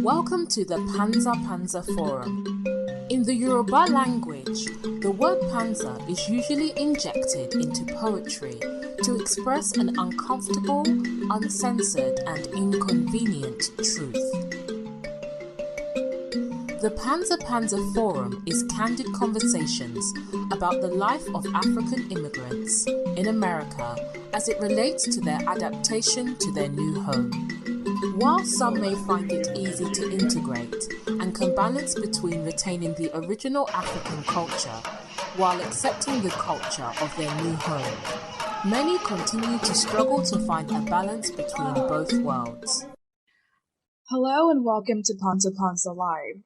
Welcome to the Panza Panza Forum. In the Yoruba language, the word panza is usually injected into poetry to express an uncomfortable, uncensored, and inconvenient truth. The Panza Panza Forum is candid conversations about the life of African immigrants in America as it relates to their adaptation to their new home. While some may find it easy to integrate and can balance between retaining the original African culture while accepting the culture of their new home, many continue to struggle to find a balance between both worlds. Hello and welcome to Panza Panza Live.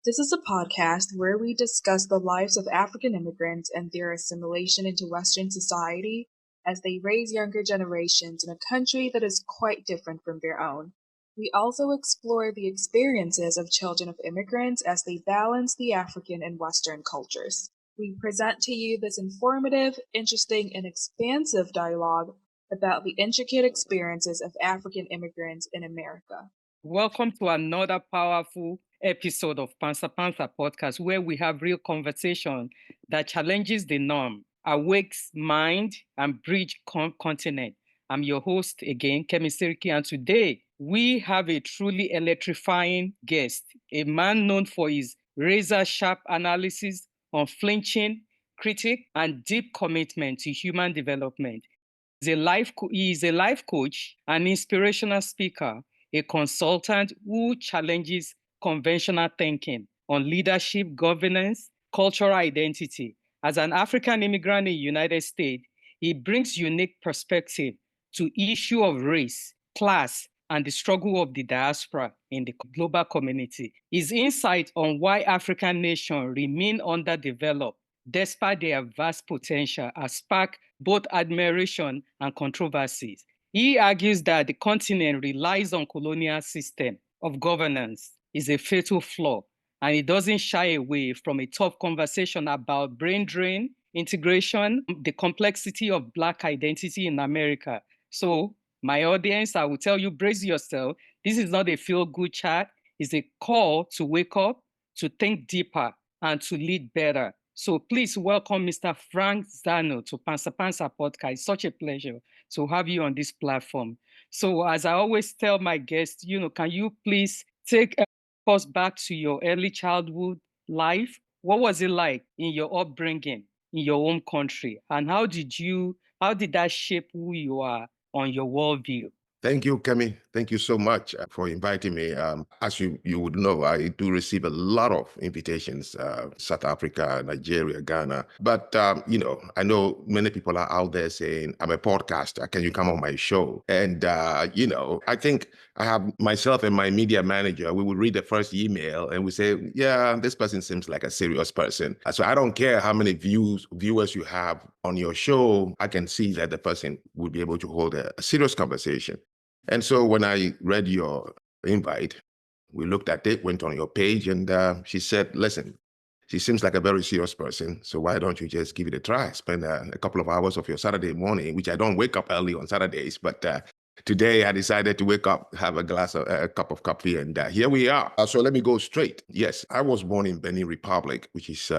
This is a podcast where we discuss the lives of African immigrants and their assimilation into Western society as they raise younger generations in a country that is quite different from their own. We also explore the experiences of children of immigrants as they balance the African and Western cultures. We present to you this informative, interesting, and expansive dialogue about the intricate experiences of African immigrants in America. Welcome to another powerful episode of Panza Panza podcast, where we have real conversation that challenges the norm, awakes mind, and bridge continent. I'm your host again, Kemi Siriki, and today we have a truly electrifying guest, a man known for his razor-sharp analysis, unflinching critique, and deep commitment to human development. He is a life coach, an inspirational speaker, a consultant who challenges conventional thinking on leadership, governance, cultural identity. As an African immigrant in the United States, he brings unique perspective to issue of race, class, and the struggle of the diaspora in the global community. His insight on why African nations remain underdeveloped despite their vast potential has sparked both admiration and controversies. He argues that the continent relies on colonial system of governance is a fatal flaw, and it doesn't shy away from a tough conversation about brain drain, integration, the complexity of Black identity in America. So, my audience, I will tell you, brace yourself. This is not a feel-good chat. It's a call to wake up, to think deeper, and to lead better. So please welcome Mr. Franck Zanu to Panza Panza podcast. It's such a pleasure to have you on this platform. So as I always tell my guests, can you please take us back to your early childhood life? What was it like in your upbringing in your home country? And how did that shape who you are on your worldview? Thank you, Kemi. Thank you so much for inviting me. As you would know, I do receive a lot of invitations, South Africa, Nigeria, Ghana. But, I know many people are out there saying, I'm a podcaster. Can you come on my show? And, I think I have myself and my media manager, we would read the first email and we say, yeah, this person seems like a serious person. So I don't care how many viewers you have on your show. I can see that the person will be able to hold a serious conversation. And so when I read your invite, we looked at it, went on your page, and she said, listen, she seems like a very serious person, so why don't you just give it a try? Spend a couple of hours of your Saturday morning, which I don't wake up early on Saturdays, but today I decided to wake up, have a cup of coffee, and here we are. So let me go straight. Yes, I was born in Benin Republic, which is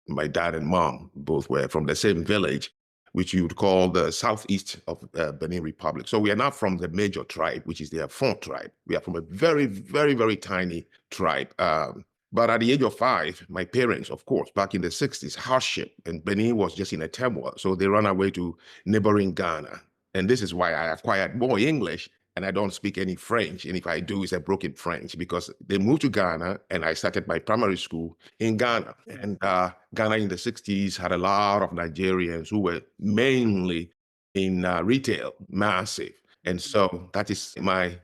my dad and mom both were from the same village, which you would call the southeast of Benin Republic. So we are not from the major tribe, which is the Afon tribe. We are from a very, very, very tiny tribe. But at the age of 5, my parents, of course, back in the 60s, hardship, and Benin was just in a turmoil. So they ran away to neighboring Ghana. And this is why I acquired more English, and I don't speak any French. And if I do, it's a broken French, because they moved to Ghana and I started my primary school in Ghana. And Ghana in the 60s had a lot of Nigerians who were mainly in retail, massive. And so that is my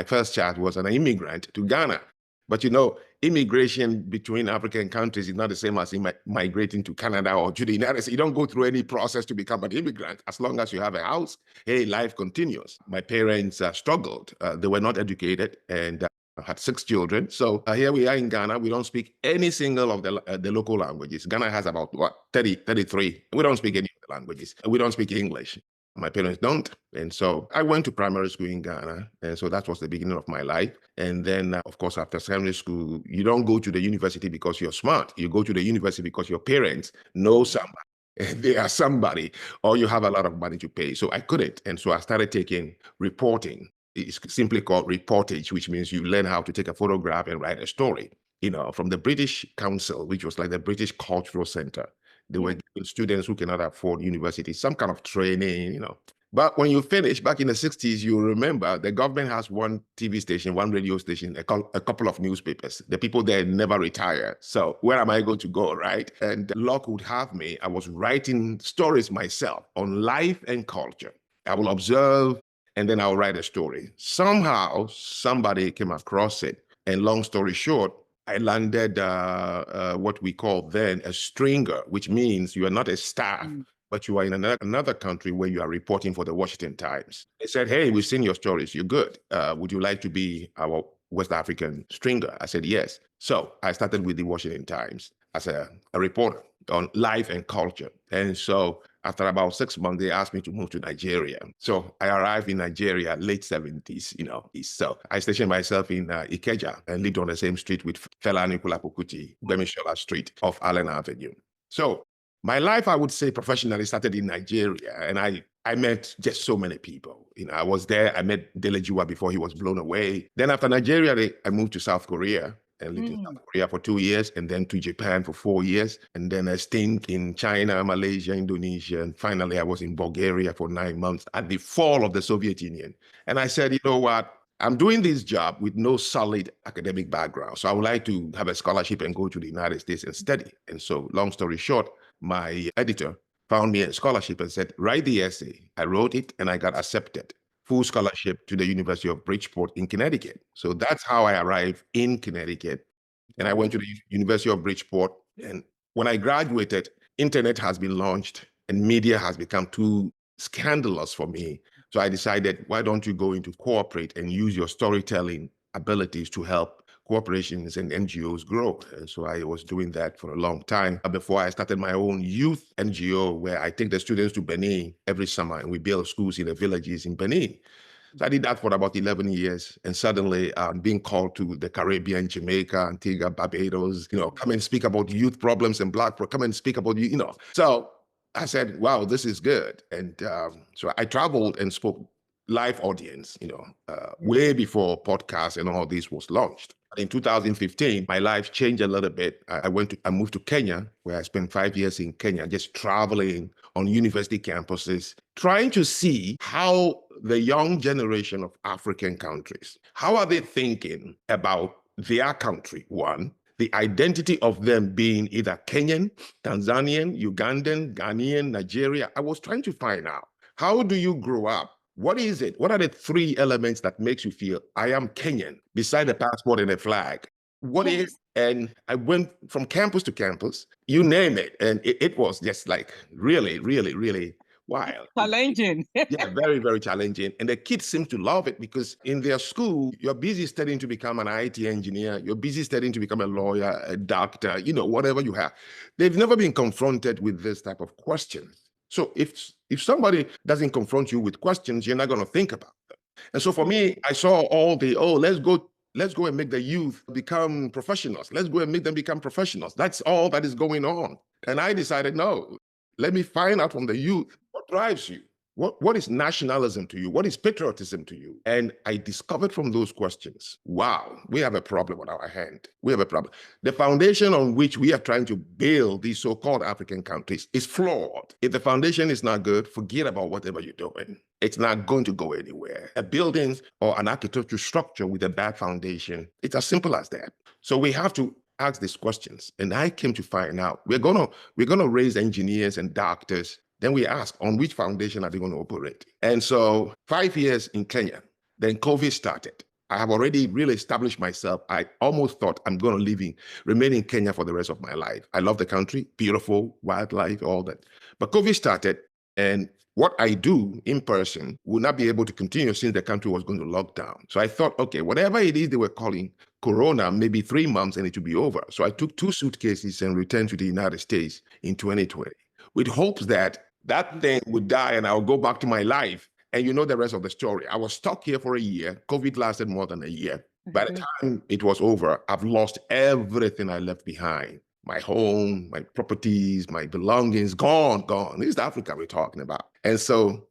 first child was an immigrant to Ghana. But immigration between African countries is not the same as migrating to Canada or to the United States. You don't go through any process to become an immigrant. As long as you have a house, hey, life continues. My parents struggled. They were not educated and had 6 children. So here we are in Ghana. We don't speak any single of the local languages. Ghana has about 33. We don't speak any of the languages. We don't speak English. My parents don't. And so I went to primary school in Ghana. And so that was the beginning of my life. And then, of course, after secondary school, you don't go to the university because you're smart. You go to the university because your parents know somebody. They are somebody, or you have a lot of money to pay. So I couldn't. And so I started taking reporting. It's simply called reportage, which means you learn how to take a photograph and write a story. From the British Council, which was like the British Cultural Center. They were giving students who cannot afford university some kind of training. But when you finish back in the 60s, you remember the government has one TV station, one radio station, a couple of newspapers. The people there never retire. So where am I going to go, right? And luck would have me. I was writing stories myself on life and culture. I will observe and then I'll write a story. Somehow, somebody came across it. And long story short, I landed what we call then a stringer, which means you are not a staff, but you are in another country where you are reporting for the Washington Times. They said, hey, we've seen your stories. You're good. Would you like to be our West African stringer? I said, yes. So I started with the Washington Times as a reporter on life and culture. And so after about 6 months, they asked me to move to Nigeria. So I arrived in Nigeria late 70s, So I stationed myself in Ikeja and lived on the same street with Fela Anikulapo Kuti, Bemishola Street off Allen Avenue. So my life, I would say, professionally started in Nigeria. And I met just so many people. I was there. I met Dele Jua before he was blown away. Then after Nigeria, I moved to South Korea and lived in South Korea for 2 years, and then to Japan for 4 years, and then a stint in China, Malaysia, Indonesia, and finally I was in Bulgaria for 9 months at the fall of the Soviet Union. And I said, you know what? I'm doing this job with no solid academic background, so I would like to have a scholarship and go to the United States and study. And so, long story short, my editor found me a scholarship and said, write the essay. I wrote it and I got accepted. Full scholarship to the University of Bridgeport in Connecticut. So that's how I arrived in Connecticut. And I went to the University of Bridgeport. And when I graduated, internet has been launched and media has become too scandalous for me. So I decided, why don't you go into corporate and use your storytelling abilities to help corporations and NGOs grow? And so I was doing that for a long time before I started my own youth NGO, where I take the students to Benin every summer and we build schools in the villages in Benin. So I did that for about 11 years. And suddenly I'm being called to the Caribbean, Jamaica, Antigua, Barbados, come and speak about youth problems and come and speak about, So I said, wow, this is good. And so I traveled and spoke live audience, way before podcasts and all this was launched. In 2015, my life changed a little bit. I moved to Kenya, where I spent 5 years in Kenya, just traveling on university campuses, trying to see how the young generation of African countries, how are they thinking about their country, one, the identity of them being either Kenyan, Tanzanian, Ugandan, Ghanaian, Nigeria. I was trying to find out, how do you grow up? What is it? What are the 3 elements that makes you feel I am Kenyan beside the passport and a flag? What is? And I went from campus to campus, you name it. And it was just like really, really, really wild. Challenging. Yeah, very, very challenging. And the kids seem to love it because in their school, you're busy studying to become an IT engineer. You're busy studying to become a lawyer, a doctor, whatever you have. They've never been confronted with this type of questions. So if somebody doesn't confront you with questions, you're not going to think about them. And so for me, I saw all the, let's go and make the youth become professionals. Let's go and make them become professionals. That's all that is going on. And I decided, no, let me find out from the youth what drives you. What is nationalism to you? What is patriotism to you? And I discovered from those questions, wow, we have a problem on our hand. We have a problem. The foundation on which we are trying to build these so-called African countries is flawed. If the foundation is not good, forget about whatever you're doing. It's not going to go anywhere. A building or an architectural structure with a bad foundation, it's as simple as that. So we have to ask these questions. And I came to find out we're gonna raise engineers and doctors. Then we ask, on which foundation are they going to operate? And so 5 years in Kenya, then COVID started. I have already really established myself. I almost thought I'm going to remain in Kenya for the rest of my life. I love the country, beautiful, wildlife, all that. But COVID started, and what I do in person would not be able to continue since the country was going to lock down. So I thought, okay, whatever it is they were calling Corona, maybe 3 months and it would be over. So I took 2 suitcases and returned to the United States in 2020 with hopes that That thing would die and I'll go back to my life. And you know the rest of the story. I was stuck here for a year. COVID lasted more than a year. By the time it was over, I've lost everything I left behind. My home, my properties, my belongings, gone. This is Africa we're talking about. And so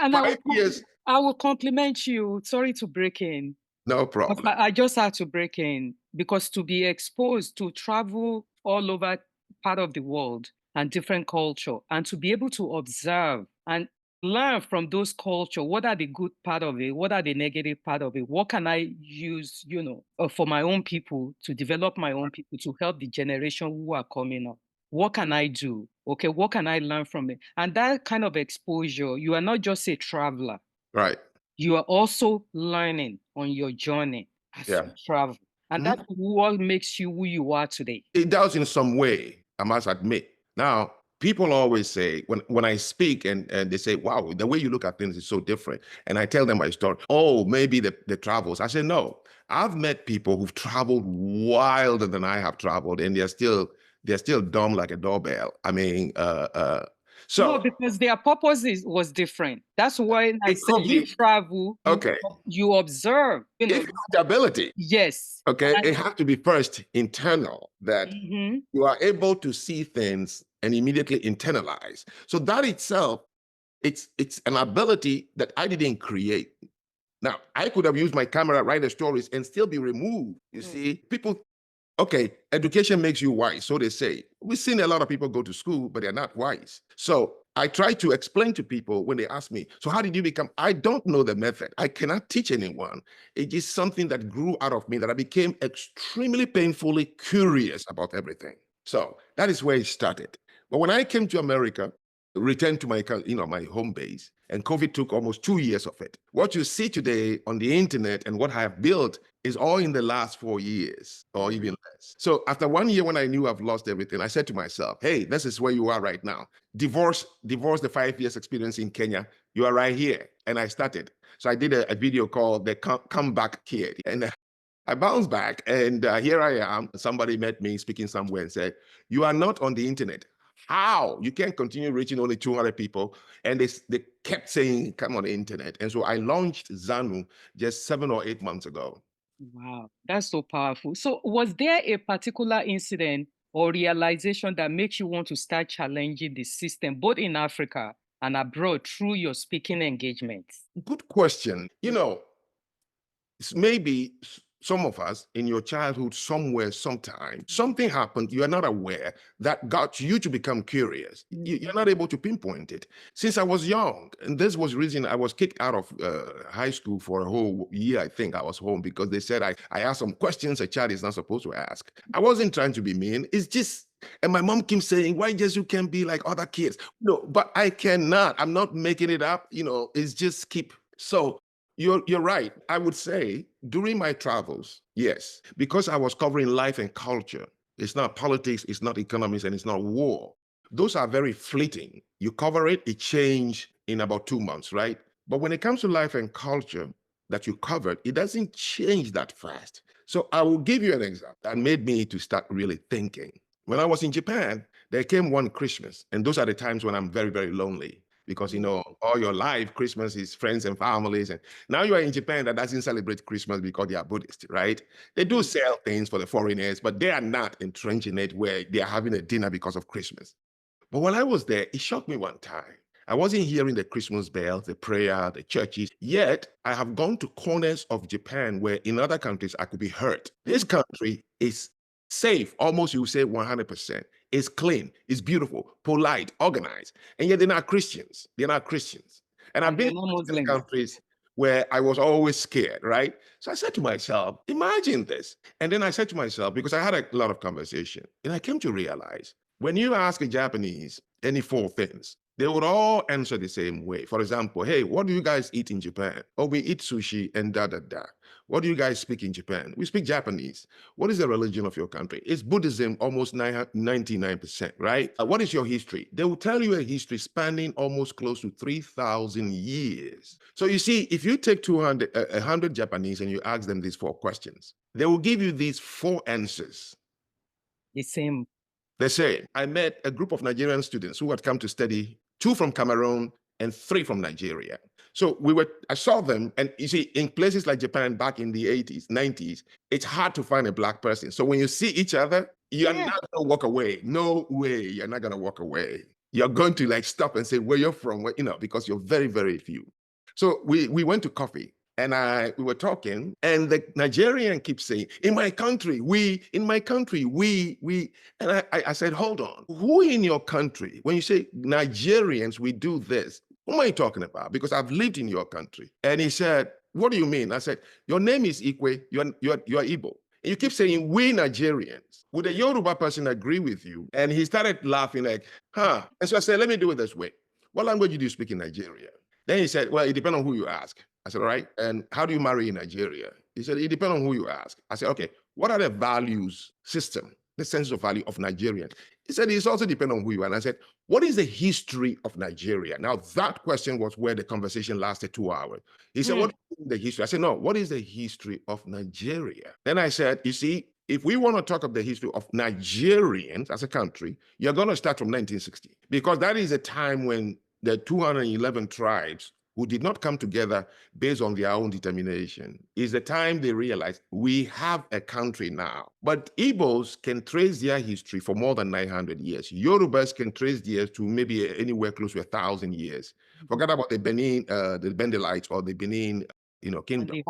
And 5 years. I will compliment you. Sorry to break in. No problem. I just had to break in because to be exposed to travel all over part of the world and different culture and to be able to observe and learn from those culture, what are the good part of it? What are the negative part of it? What can I use, for my own people, to develop my own people, to help the generation who are coming up? What can I do? Okay, what can I learn from it? And that kind of exposure, you are not just a traveler. Right. You are also learning on your journey as you travel. And that's what makes you who you are today. It does in some way, I must admit. Now, people always say, when I speak and they say, wow, the way you look at things is so different. And I tell them my story. Oh, maybe the travels. I say, no, I've met people who've traveled wilder than I have traveled, and they're still dumb like a doorbell. I mean, so no, because their purpose was different. That's why I said you travel, you observe. It's the ability. Yes. Okay, it has to be first internal, that you are able to see things and immediately internalize. So that itself, it's an ability that I didn't create. Now, I could have used my camera, write the stories, and still be removed. You see, people. Okay, education makes you wise, so they say. We've seen a lot of people go to school, but they're not wise. So I try to explain to people when they ask me, so how did you become? I don't know the method. I cannot teach anyone. It is something that grew out of me, that I became extremely painfully curious about everything. So that is where it started. But when I came to America, returned to my home base, and COVID took almost 2 years of it. What you see today on the internet and what I have built is all in the last 4 years or even less. So after 1 year, when I knew I've lost everything, I said to myself, hey, this is where you are right now. Divorce the 5 years experience in Kenya. You are right here. And I started. So I did a video called the Comeback Kid. And I bounced back, and here I am. Somebody met me speaking somewhere and said, you are not on the internet. How? You can't continue reaching only 200 people. And they kept saying, come on the internet. And so I launched Zanu just 7 or 8 months ago. Wow, that's so powerful. So was there a particular incident or realization that makes you want to start challenging the system, both in Africa and abroad, through your speaking engagements? Good question. Maybe some of us in your childhood, somewhere, sometime, something happened, you are not aware, that got you to become curious. You're not able to pinpoint it. Since I was young, and this was the reason I was kicked out of high school for a whole year. I think I was home because they said I asked some questions a child is not supposed to ask. I wasn't trying to be mean. It's just, and my mom keeps saying, why just you can't be like other kids? No, but I cannot. I'm not making it up. It's just keep. So you're right. I would say during my travels, yes, because I was covering life and culture. It's not politics, it's not economics, and it's not war. Those are very fleeting. You cover it changes in about 2 months, right? But when it comes to life and culture that you covered, it doesn't change that fast. So I will give you an example that made me to start really thinking. When I was in Japan, there came one Christmas, and those are the times when I'm very, very lonely. Because, all your life, Christmas is friends and families. And now you are in Japan that doesn't celebrate Christmas because they are Buddhist, right? They do sell things for the foreigners, but they are not entrenched in it where they are having a dinner because of Christmas. But when I was there, it shocked me one time. I wasn't hearing the Christmas bells, the prayer, the churches. Yet, I have gone to corners of Japan where in other countries I could be hurt. This country is safe, almost you would say 100%. It's clean, it's beautiful, polite, organized. And yet they're not Christians. They're not Christians. And I've been in countries where I was always scared, right? So I said to myself, imagine this. And then I said to myself, because I had a lot of conversation, and I came to realize when you ask a Japanese any 4 things, they would all answer the same way. For example, hey, what do you guys eat in Japan? Oh, we eat sushi and da, da, da. What do you guys speak in Japan? We speak Japanese. What is the religion of your country? It's Buddhism, almost 99%, right? What is your history? They will tell you a history spanning almost close to 3,000 years. So you see, if you take 100 Japanese and you ask them these 4 questions, they will give you these 4 answers. The same. They say, I met a group of Nigerian students who had come to study 2 from Cameroon, and 3 from Nigeria. So I saw them, and you see, in places like Japan back in the 80s, 90s, it's hard to find a Black person. So when you see each other, you're not gonna walk away. No way, you're not gonna walk away. You're going to like stop and say where you're from, because you're very, very few. So we went to coffee, and we were talking, and the Nigerian keeps saying, in my country, we, and I said, hold on, who in your country, when you say Nigerians, we do this, who am I talking about? Because I've lived in your country. And he said, what do you mean? I said, your name is Ikwe, you're Igbo. And you keep saying, we Nigerians. Would a Yoruba person agree with you? And he started laughing like, huh. And so I said, let me do it this way. What language do you speak in Nigeria? Then he said, well, it depends on who you ask. I said, all right. And how do you marry in Nigeria? He said, it depends on who you ask. I said, okay, what are the values system, the sense of value of Nigerians? He said, it also depends on who you are. And I said, what is the history of Nigeria? Now, that question was where the conversation lasted 2 hours. He said, what is the history? I said, no, what is the history of Nigeria? Then I said, you see, if we want to talk of the history of Nigerians as a country, you're going to start from 1960, because that is a time when the 211 tribes who did not come together based on their own determination, is the time they realized we have a country now. But Igbos can trace their history for more than 900 years. Yorubas can trace theirs to maybe anywhere close to 1,000 years. Forget about the Benin, the Bendelites or the Benin, kingdom.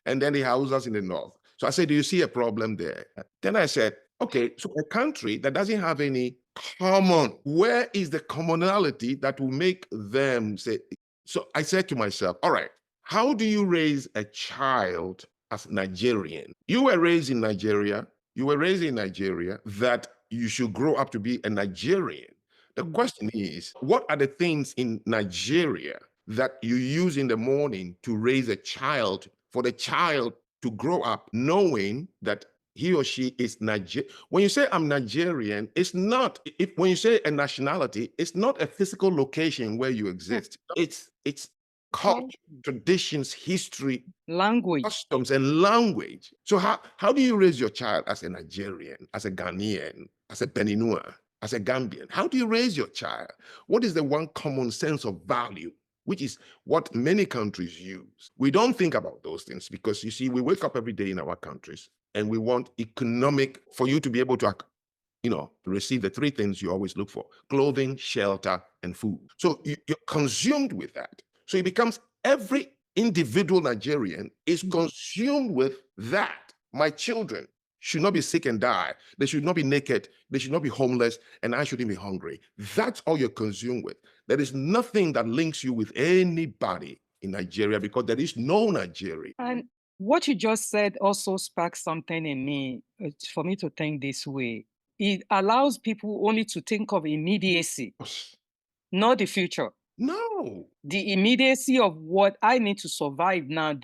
And then the Hausas in the north. So I said, do you see a problem there? Then I said, okay, so a country that doesn't have any common, where is the commonality that will make them say? So I said to myself, all right, how do you raise a child as Nigerian? You were raised in Nigeria. That you should grow up to be a Nigerian. The question is, what are the things in Nigeria that you use in the morning to raise a child, for the child to grow up knowing that he or she is Nigerian? When you say I'm Nigerian, it's not, when you say a nationality, it's not a physical location where you exist. It's culture, traditions, history, language, customs, and language. So how do you raise your child as a Nigerian, as a Ghanaian, as a Beninois, as a Gambian? How do you raise your child? What is the one common sense of value, which is what many countries use? We don't think about those things because, you see, we wake up every day in our countries and we want economic, for you to be able to, receive the 3 things you always look for: clothing, shelter, and food. So you're consumed with that. So it becomes every individual Nigerian is consumed with that. My children should not be sick and die. They should not be naked. They should not be homeless, and I shouldn't be hungry. That's all you're consumed with. There is nothing that links you with anybody in Nigeria because there is no Nigeria. And what you just said also sparks something in me, for me to think this way. It allows people only to think of immediacy, not the future. No. The immediacy of what I need to survive now,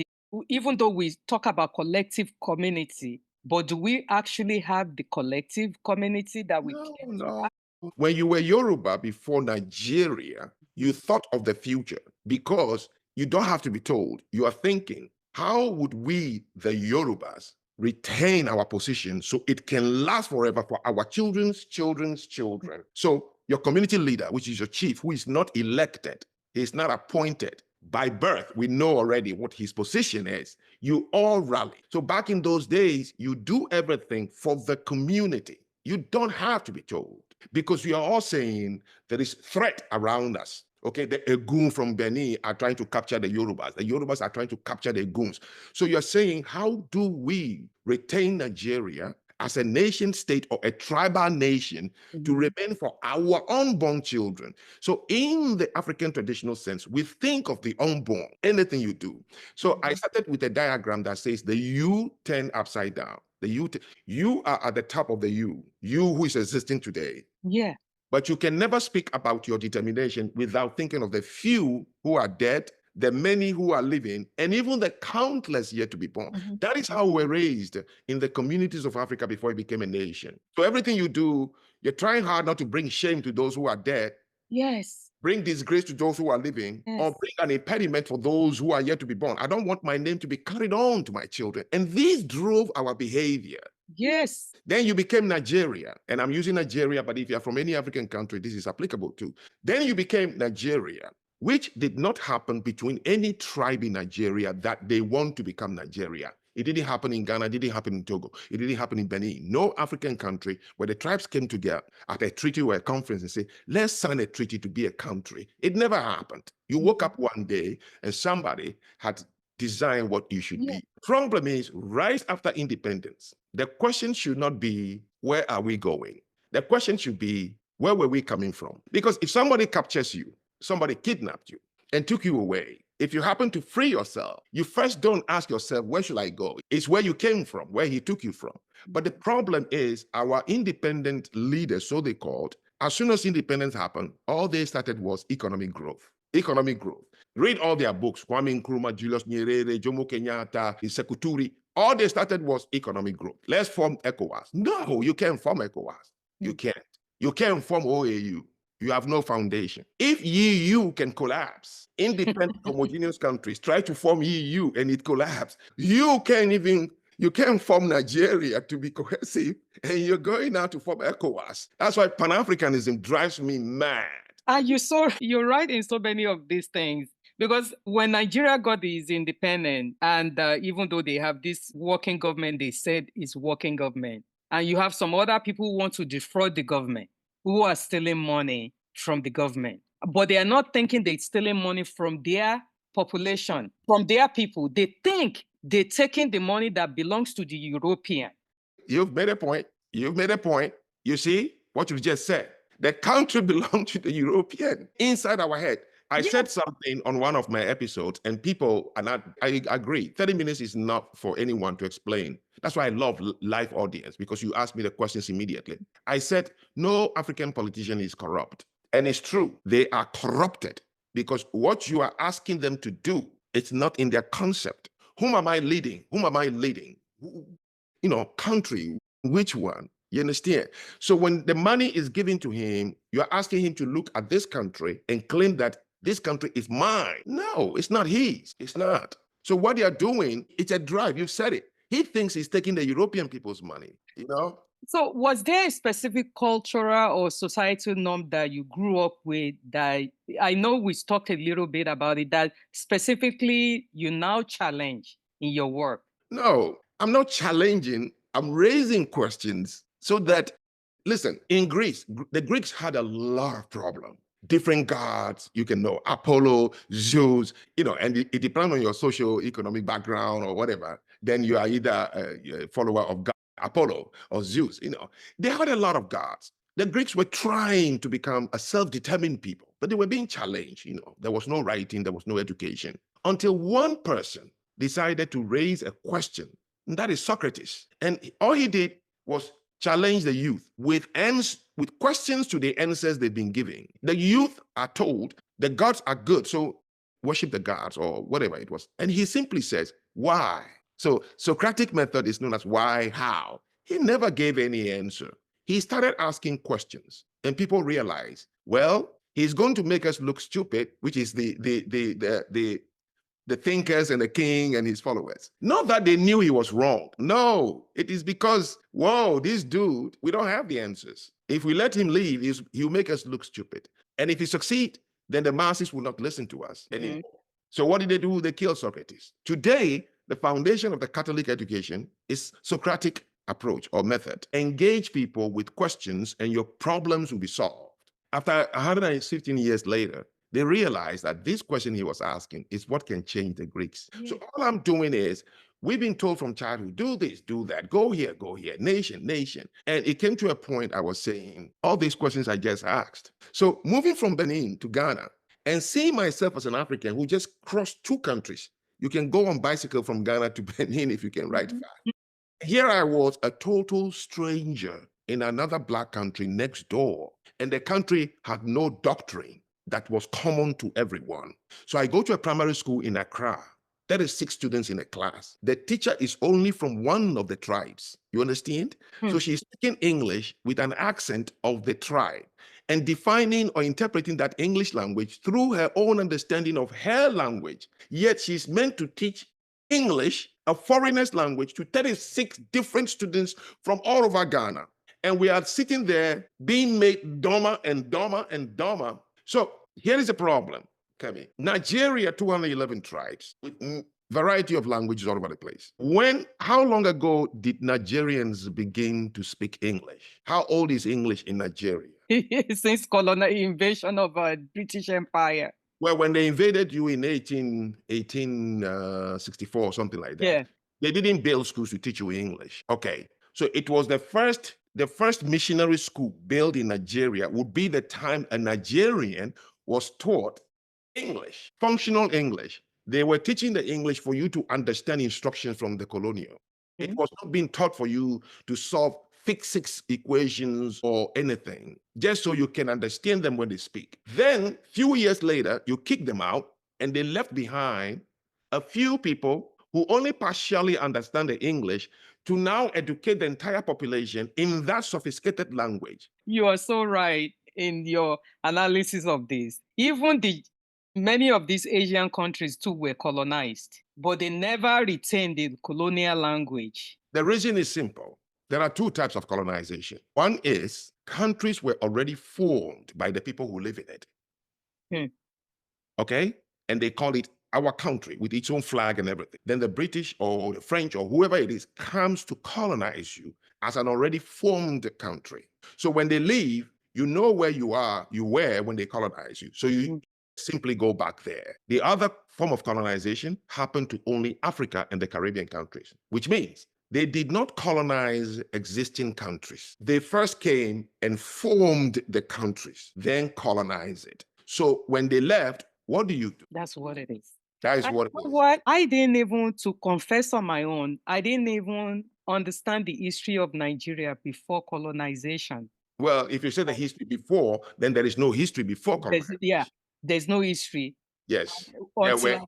even though we talk about collective community, but do we actually have the collective community that we can? No. When you were Yoruba before Nigeria, you thought of the future because you don't have to be told. You are thinking, how would we, the Yorubas, retain our position so it can last forever for our children's children's children? So your community leader, which is your chief, who is not elected, he is not appointed by birth, we know already what his position is. You all rally. So back in those days, you do everything for the community. You don't have to be told because we are all saying there is threat around us. Okay, the Egun from Benin are trying to capture the Yorubas. The Yorubas are trying to capture the Eguns. So you're saying, how do we retain Nigeria as a nation state or a tribal nation to remain for our unborn children? So in the African traditional sense, we think of the unborn, anything you do. So I started with a diagram that says the U turn upside down. You are at the top of the you who is existing today. Yeah. But you can never speak about your determination without thinking of the few who are dead, the many who are living, and even the countless yet to be born. That is how we're raised in the communities of Africa before it became a nation. So everything you do, you're trying hard not to bring shame to those who are dead. Yes. Bring disgrace to those who are living, or bring an impediment for those who are yet to be born. I don't want my name to be carried on to my children. And these drove our behavior. Yes. Then you became Nigeria, and I'm using Nigeria, but if you're from any African country, this is applicable too. Then you became Nigeria, which did not happen between any tribe in Nigeria that they want to become Nigeria. It didn't happen in Ghana, it didn't happen in Togo, it didn't happen in Benin. No African country where the tribes came together at a treaty or a conference and say, let's sign a treaty to be a country. It never happened. You woke up one day and somebody had designed what you should be. Problem is, right after independence, the question should not be, where are we going? The question should be, where were we coming from? Because if somebody captures you, somebody kidnapped you and took you away, if you happen to free yourself, you first don't ask yourself, where should I go? It's where you came from, where he took you from. But the problem is our independent leaders, so they called, as soon as independence happened, all they started was economic growth. Economic growth. Read all their books, Kwame Nkrumah, Julius Nyerere, Jomo Kenyatta, Sekou Touré. All they started was economic growth. Let's form ECOWAS. No, you can't form ECOWAS. You can't. You can't form OAU. You have no foundation. If EU can collapse, independent homogeneous countries try to form EU and it collapses, you can't form Nigeria to be cohesive, and you're going now to form ECOWAS. That's why Pan-Africanism drives me mad. And you're right in so many of these things. Because when Nigeria got its independence, and even though they have this working government, they said it's working government, and you have some other people who want to defraud the government, who are stealing money from the government. But they are not thinking they're stealing money from their population, from their people. They think they're taking the money that belongs to the European. You've made a point. You've made a point. You see what you just said? The country belongs to the European inside our head. I said something on one of my episodes, and people, and I agree, 30 minutes is not for anyone to explain. That's why I love live audience, because you ask me the questions immediately. I said, no African politician is corrupt. And it's true. They are corrupted because what you are asking them to do, it's not in their concept. Whom am I leading? Whom am I leading? You know, country, which one? You understand? So when the money is given to him, you're asking him to look at this country and claim that this country is mine. No, it's not his. It's not. So what they are doing, it's a drive. You said it. He thinks he's taking the European people's money, you know? So was there a specific cultural or societal norm that you grew up with that, I know we talked a little bit about it, that specifically you now challenge in your work? No, I'm not challenging. I'm raising questions so that, listen, in Greece, the Greeks had a lot of problems. Different gods, you can know, Apollo, Zeus, you know, and it depends on your socio-economic background or whatever. Then you are either a follower of God, Apollo or Zeus, you know. They had a lot of gods. The Greeks were trying to become a self-determined people, but they were being challenged, you know. There was no writing, there was no education, until one person decided to raise a question, and that is Socrates. And all he did was challenge the youth with questions to the answers they've been giving. The youth are told the gods are good, so worship the gods or whatever it was. And he simply says, why? So Socratic method is known as why, how. He never gave any answer. He started asking questions, and people realized, well, he's going to make us look stupid, which is the thinkers and the king and his followers. Not that they knew he was wrong. No, it is because, whoa, this dude, we don't have the answers. If we let him leave, he'll make us look stupid. And if he succeeds, then the masses will not listen to us anymore. So what did they do? They killed Socrates. Today, the foundation of the Catholic education is Socratic approach or method. Engage people with questions and your problems will be solved. After 115 years later, they realized that this question he was asking is what can change the Greeks. So all I'm doing is, we've been told from childhood, do this, do that, go here, nation. And it came to a point I was saying, all these questions I just asked. So moving from Benin to Ghana and seeing myself as an African who just crossed two countries. You can go on bicycle from Ghana to Benin if you can ride fast. Here I was, a total stranger in another Black country next door. And the country had no doctrine that was common to everyone. So I go to a primary school in Accra. There is 6 students in a class. The teacher is only from one of the tribes. You understand? So she's speaking English with an accent of the tribe and defining or interpreting that English language through her own understanding of her language. Yet she's meant to teach English a foreigner's language to 36 different students from all over Ghana. And we are sitting there being made dumber and dumber and dumber. So here is the problem, Kemi. Nigeria, 211 tribes with variety of languages all over the place. How long ago did Nigerians begin to speak English? How old is English in Nigeria? Since colonial invasion of British Empire. Well, when they invaded you in 1864 or something like that, Yeah. they didn't build schools to teach you English. Okay, so it was the first missionary school built in Nigeria would be the time a Nigerian was taught English, functional English. They were teaching the English for you to understand instructions from the colonial. Mm-hmm. It was not being taught for you to solve physics equations or anything, just so you can understand them when they speak. Then, few years later, you kick them out, and they left behind a few people who only partially understand the English to now educate the entire population in that sophisticated language. You are so right in your analysis of this. Even many of these Asian countries too were colonized, but they never retained the colonial language. The reason is simple. There are two types of colonization. One is countries were already formed by the people who live in it. Okay? And they call it our country with its own flag and everything. Then the British or the French or whoever it is comes to colonize you as an already formed country. So when they leave, you know where you were when they colonize you. So you simply go back there. The other form of colonization happened to only Africa and the Caribbean countries, which means they did not colonize existing countries. They first came and formed the countries, then colonized it. So when they left, what do you do? That's what it is. That is what it is. What I didn't even, to confess on my own, I didn't even understand the history of Nigeria before colonization. Well, if you say the history before, then there is no history before colonization. There's no history. Yes.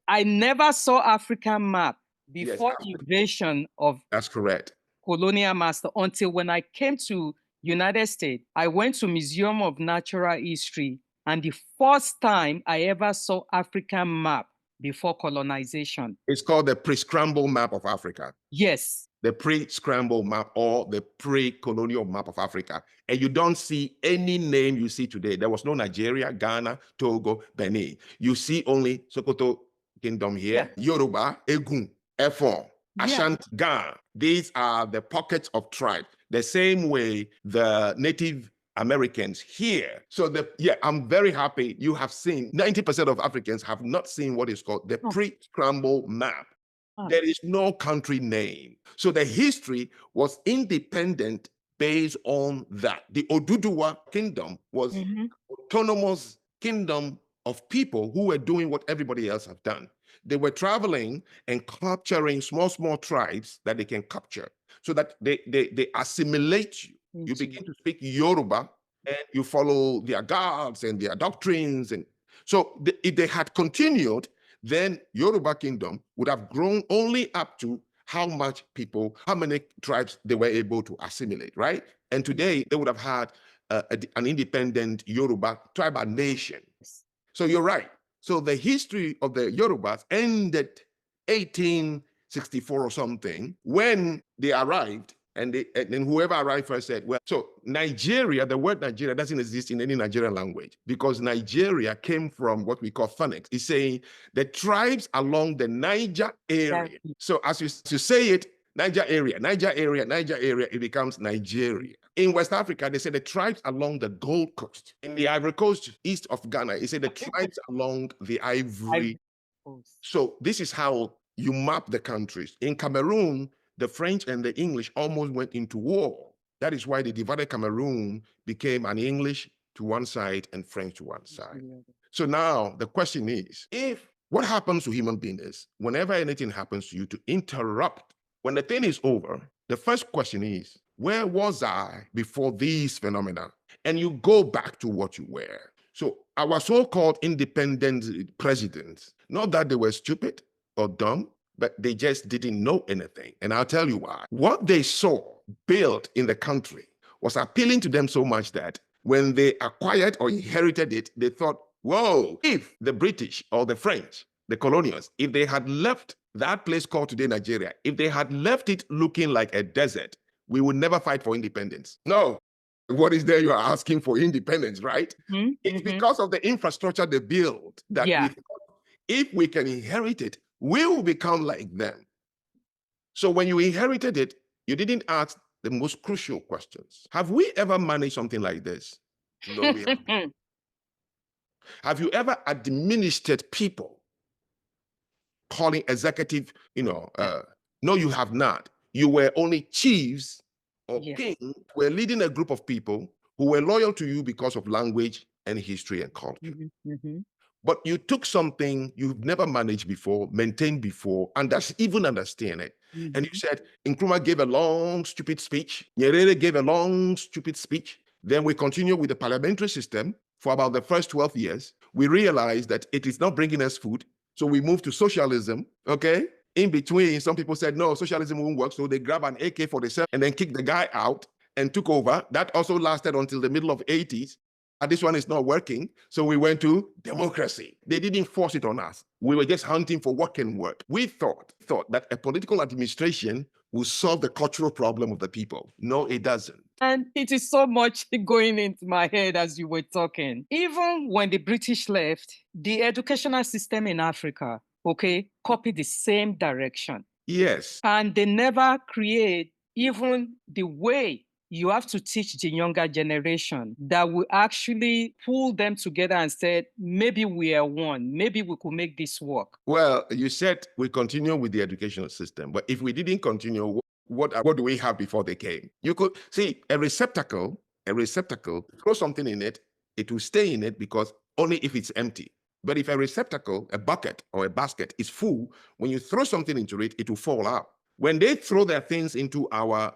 I never saw African map before invasion of that's correct. Colonial master until when I came to United States. I went to Museum of Natural History, and the first time I ever saw African map before colonization. It's called the pre-scramble map of Africa. Yes. The pre-scramble map or the pre-colonial map of Africa. And you don't see any name you see today. There was no Nigeria, Ghana, Togo, Benin. You see only Sokoto Kingdom here, Yoruba, Egun, Efon, Ashanti, Ghana. These are the pockets of tribes. The same way the Native Americans here. So I'm very happy you have seen 90% of Africans have not seen what is called the pre-scramble map. There is no country name. So the history was independent based on that. The Oduduwa kingdom was autonomous kingdom of people who were doing what everybody else have done. They were traveling and capturing small tribes that they can capture so that they assimilate you. You begin to speak Yoruba and you follow their gods and their doctrines. And so if they had continued, then Yoruba kingdom would have grown only up to how many tribes they were able to assimilate, right? And today they would have had an independent Yoruba tribal nation. So you're right. So the history of the Yorubas ended 1864 or something when they arrived. And then whoever arrived first said, well, so Nigeria, the word Nigeria doesn't exist in any Nigerian language because Nigeria came from what we call phonics. It's saying the tribes along the Niger area. So as you say it, Niger area, it becomes Nigeria. In West Africa, they say the tribes along the Gold Coast. In the Ivory Coast, east of Ghana, they say the tribes along the Ivory Coast. So this is how you map the countries. In Cameroon, the French and the English almost went into war. That is why the divided Cameroon became an English to one side and French to one side. So now the question is, what happens to human beings is, whenever anything happens to you, to interrupt. When the thing is over, the first question is, where was I before these phenomena? And you go back to what you were. So our so-called independent presidents, not that they were stupid or dumb, but they just didn't know anything. And I'll tell you why. What they saw built in the country was appealing to them so much that when they acquired or inherited it, they thought, whoa, if the British or the French, the colonials, if they had left that place called today Nigeria, if they had left it looking like a desert, we would never fight for independence. No. What is there you are asking for independence, right? Mm-hmm. It's because of the infrastructure they build that if we can inherit it, we will become like them. So when you inherited it, you didn't ask the most crucial questions. Have we ever managed something like this? No, we haven't. Have you ever administered people? Calling executive, no, you have not. You were only chiefs or kings, were leading a group of people who were loyal to you because of language and history and culture. But you took something you've never managed before, maintained before, and that's even understand it. And you said, Nkrumah gave a long, stupid speech. Nyerere gave a long, stupid speech. Then we continue with the parliamentary system for about the first 12 years. We realized that it is not bringing us food. So we moved to socialism, okay? In between, some people said, no, socialism won't work. So they grab an AK-47 and then kick the guy out and took over. That also lasted until the middle of 80s. And this one is not working. So we went to democracy. They didn't force it on us. We were just hunting for what can work. We thought that a political administration will solve the cultural problem of the people. No, it doesn't. And it is so much going into my head as you were talking. Even when the British left, the educational system in Africa, copied the same direction. Yes. And they never create even the way you have to teach the younger generation that will actually pull them together and say, maybe we are one, maybe we could make this work. Well, you said we continue with the educational system, but if we didn't continue, what do we have before they came? You could see a receptacle, throw something in it, it will stay in it because only if it's empty. But if a receptacle, a bucket or a basket is full, when you throw something into it, it will fall out. When they throw their things into our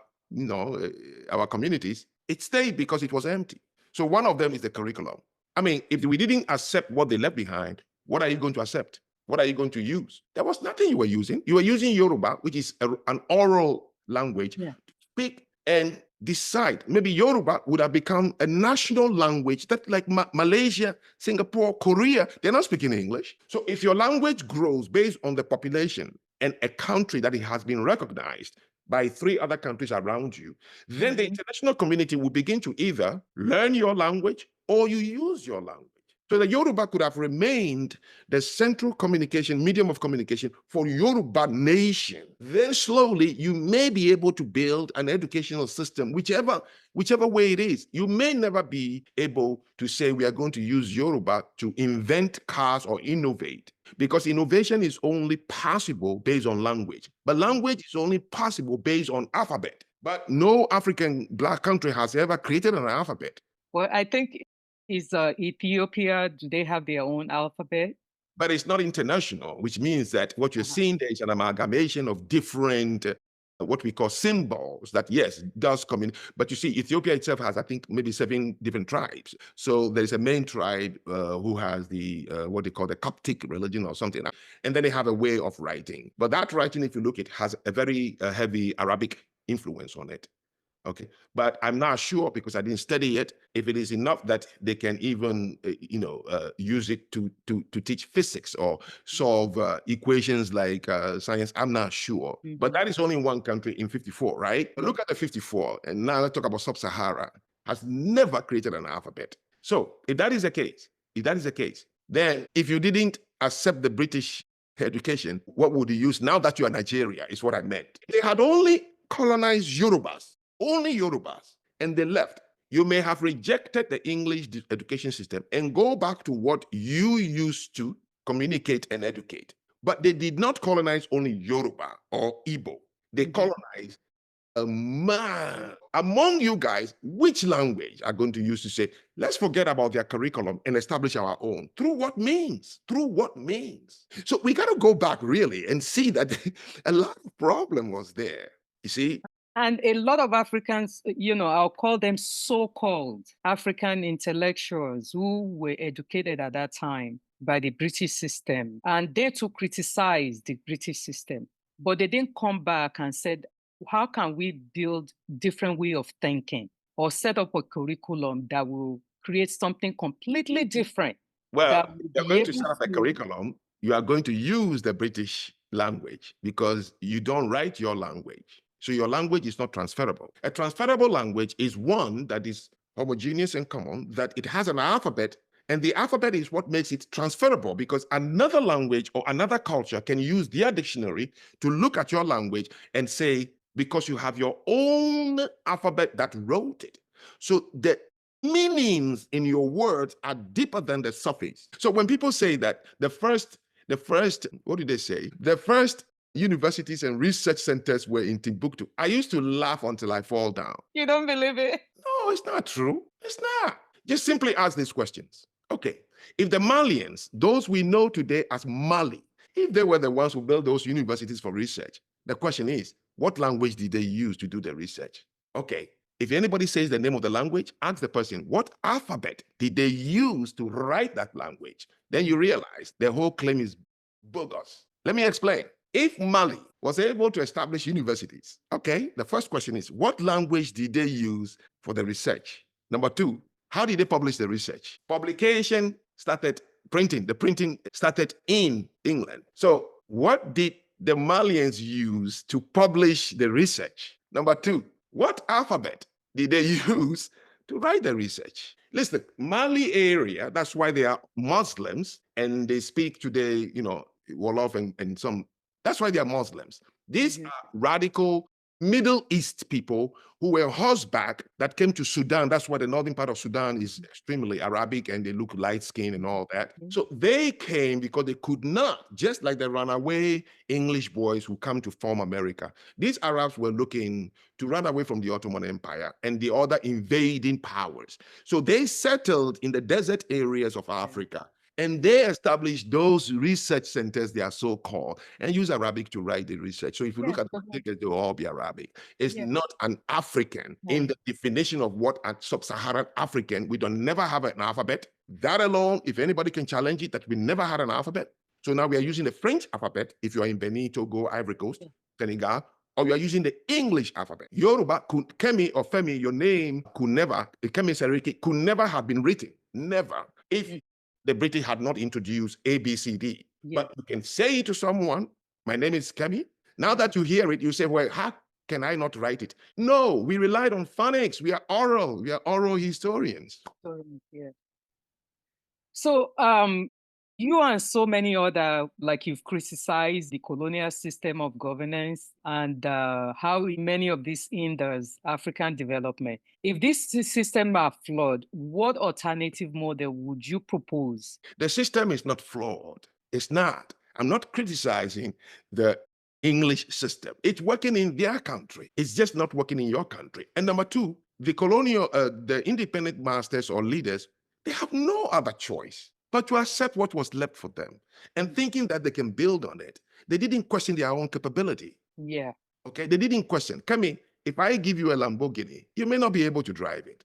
communities, it stayed because it was empty. So one of them is the curriculum. I mean, if we didn't accept what they left behind, what are you going to accept? What are you going to use? There was nothing you were using. You were using Yoruba, which is an oral language, to speak and decide. Maybe Yoruba would have become a national language that like Malaysia, Singapore, Korea, they're not speaking English. So if your language grows based on the population and a country that it has been recognized by 3 other countries around you, then the international community will begin to either learn your language or you use your language. So the Yoruba could have remained the central communication, medium of communication for Yoruba nation. Then slowly you may be able to build an educational system, whichever way it is. You may never be able to say we are going to use Yoruba to invent cars or innovate, because innovation is only possible based on language. But language is only possible based on alphabet. But no African Black country has ever created an alphabet. Well, I think is Ethiopia, do they have their own alphabet? But it's not international, which means that what you're seeing there is an amalgamation of different, what we call symbols that, yes, does come in. But you see, Ethiopia itself has, I think, maybe 7 different tribes. So there's a main tribe who has the, what they call the Coptic religion or something. And then they have a way of writing. But that writing, if you look, it has a very heavy Arabic influence on it. Okay, but I'm not sure because I didn't study it if it is enough that they can even use it to teach physics or solve equations like science. I'm not sure, but that is only in one country in 54, right? But look at the 54, and now let's talk about Sub-Sahara. Has never created an alphabet. So if that is the case, then if you didn't accept the British education, what would you use now that you are Nigeria? Is what I meant. They had only colonized Yorubas. Only Yorubas, and they left. You may have rejected the English education system and go back to what you used to communicate and educate. But they did not colonize only Yoruba or Igbo. They colonized a man. Among you guys, which language are going to use to say, let's forget about their curriculum and establish our own? Through what means? So we got to go back really and see that a lot of problem was there, you see? And a lot of Africans, I'll call them so-called African intellectuals who were educated at that time by the British system. And they too criticized the British system. But they didn't come back and said, how can we build different way of thinking or set up a curriculum that will create something completely different? Well, you're going to set up a curriculum. You are going to use the British language because you don't write your language. So your language is not transferable. A transferable language is one that is homogeneous and common, that it has an alphabet, and the alphabet is what makes it transferable because another language or another culture can use their dictionary to look at your language and say, because you have your own alphabet that wrote it. So the meanings in your words are deeper than the surface. So when people say that the first, what did they say? The first universities and research centers were in Timbuktu, I used to laugh until I fall down. You don't believe it? No, it's not true. It's not. Just simply ask these questions. Okay, if the Malians, those we know today as Mali, if they were the ones who built those universities for research, the question is, what language did they use to do the research? Okay, if anybody says the name of the language, ask the person, what alphabet did they use to write that language? Then you realize the whole claim is bogus. Let me explain. If Mali was able to establish universities, okay, the first question is, what language did they use for the research? Number two, how did they publish the research? Publication started printing. The printing started in England. So what did the Malians use to publish the research? Number two, what alphabet did they use to write the research? Listen, Mali area, that's why they are Muslims and they speak today, Wolof and some, that's why they are Muslims. These are radical Middle East people who were horseback that came to Sudan. That's why the northern part of Sudan is extremely Arabic and they look light-skinned and all that. So they came because they could not, just like the runaway English boys who come to form America. These Arabs were looking to run away from the Ottoman Empire and the other invading powers. So they settled in the desert areas of Africa. And they established those research centers, they are so called, and use Arabic to write the research. So if you look at the tickets, they'll all be Arabic. It's not an African in the definition of what a sub-Saharan African. We don't never have an alphabet. That alone, if anybody can challenge it, that we never had an alphabet. So now we are using the French alphabet if you are in Benin, Togo, Ivory Coast, Senegal, or you are using the English alphabet. Yoruba, Kemi or Femi, your name could never, Kemi Seriki, could never have been written. Never. If the British had not introduced A, B, C, D. But you can say to someone, my name is Kemi. Now that you hear it, you say, well, how can I not write it? No, we relied on phonics. We are oral historians. So you and so many other, like you've criticized the colonial system of governance and how many of these hinders African development. If this system are flawed, what alternative model would you propose? The system is not flawed. It's not. I'm not criticizing the English system. It's working in their country. It's just not working in your country. And number two, the independent masters or leaders, they have no other choice but to accept what was left for them and thinking that they can build on it. They didn't question their own capability. Yeah. Okay, they didn't question. Kemi, if I give you a Lamborghini, you may not be able to drive it.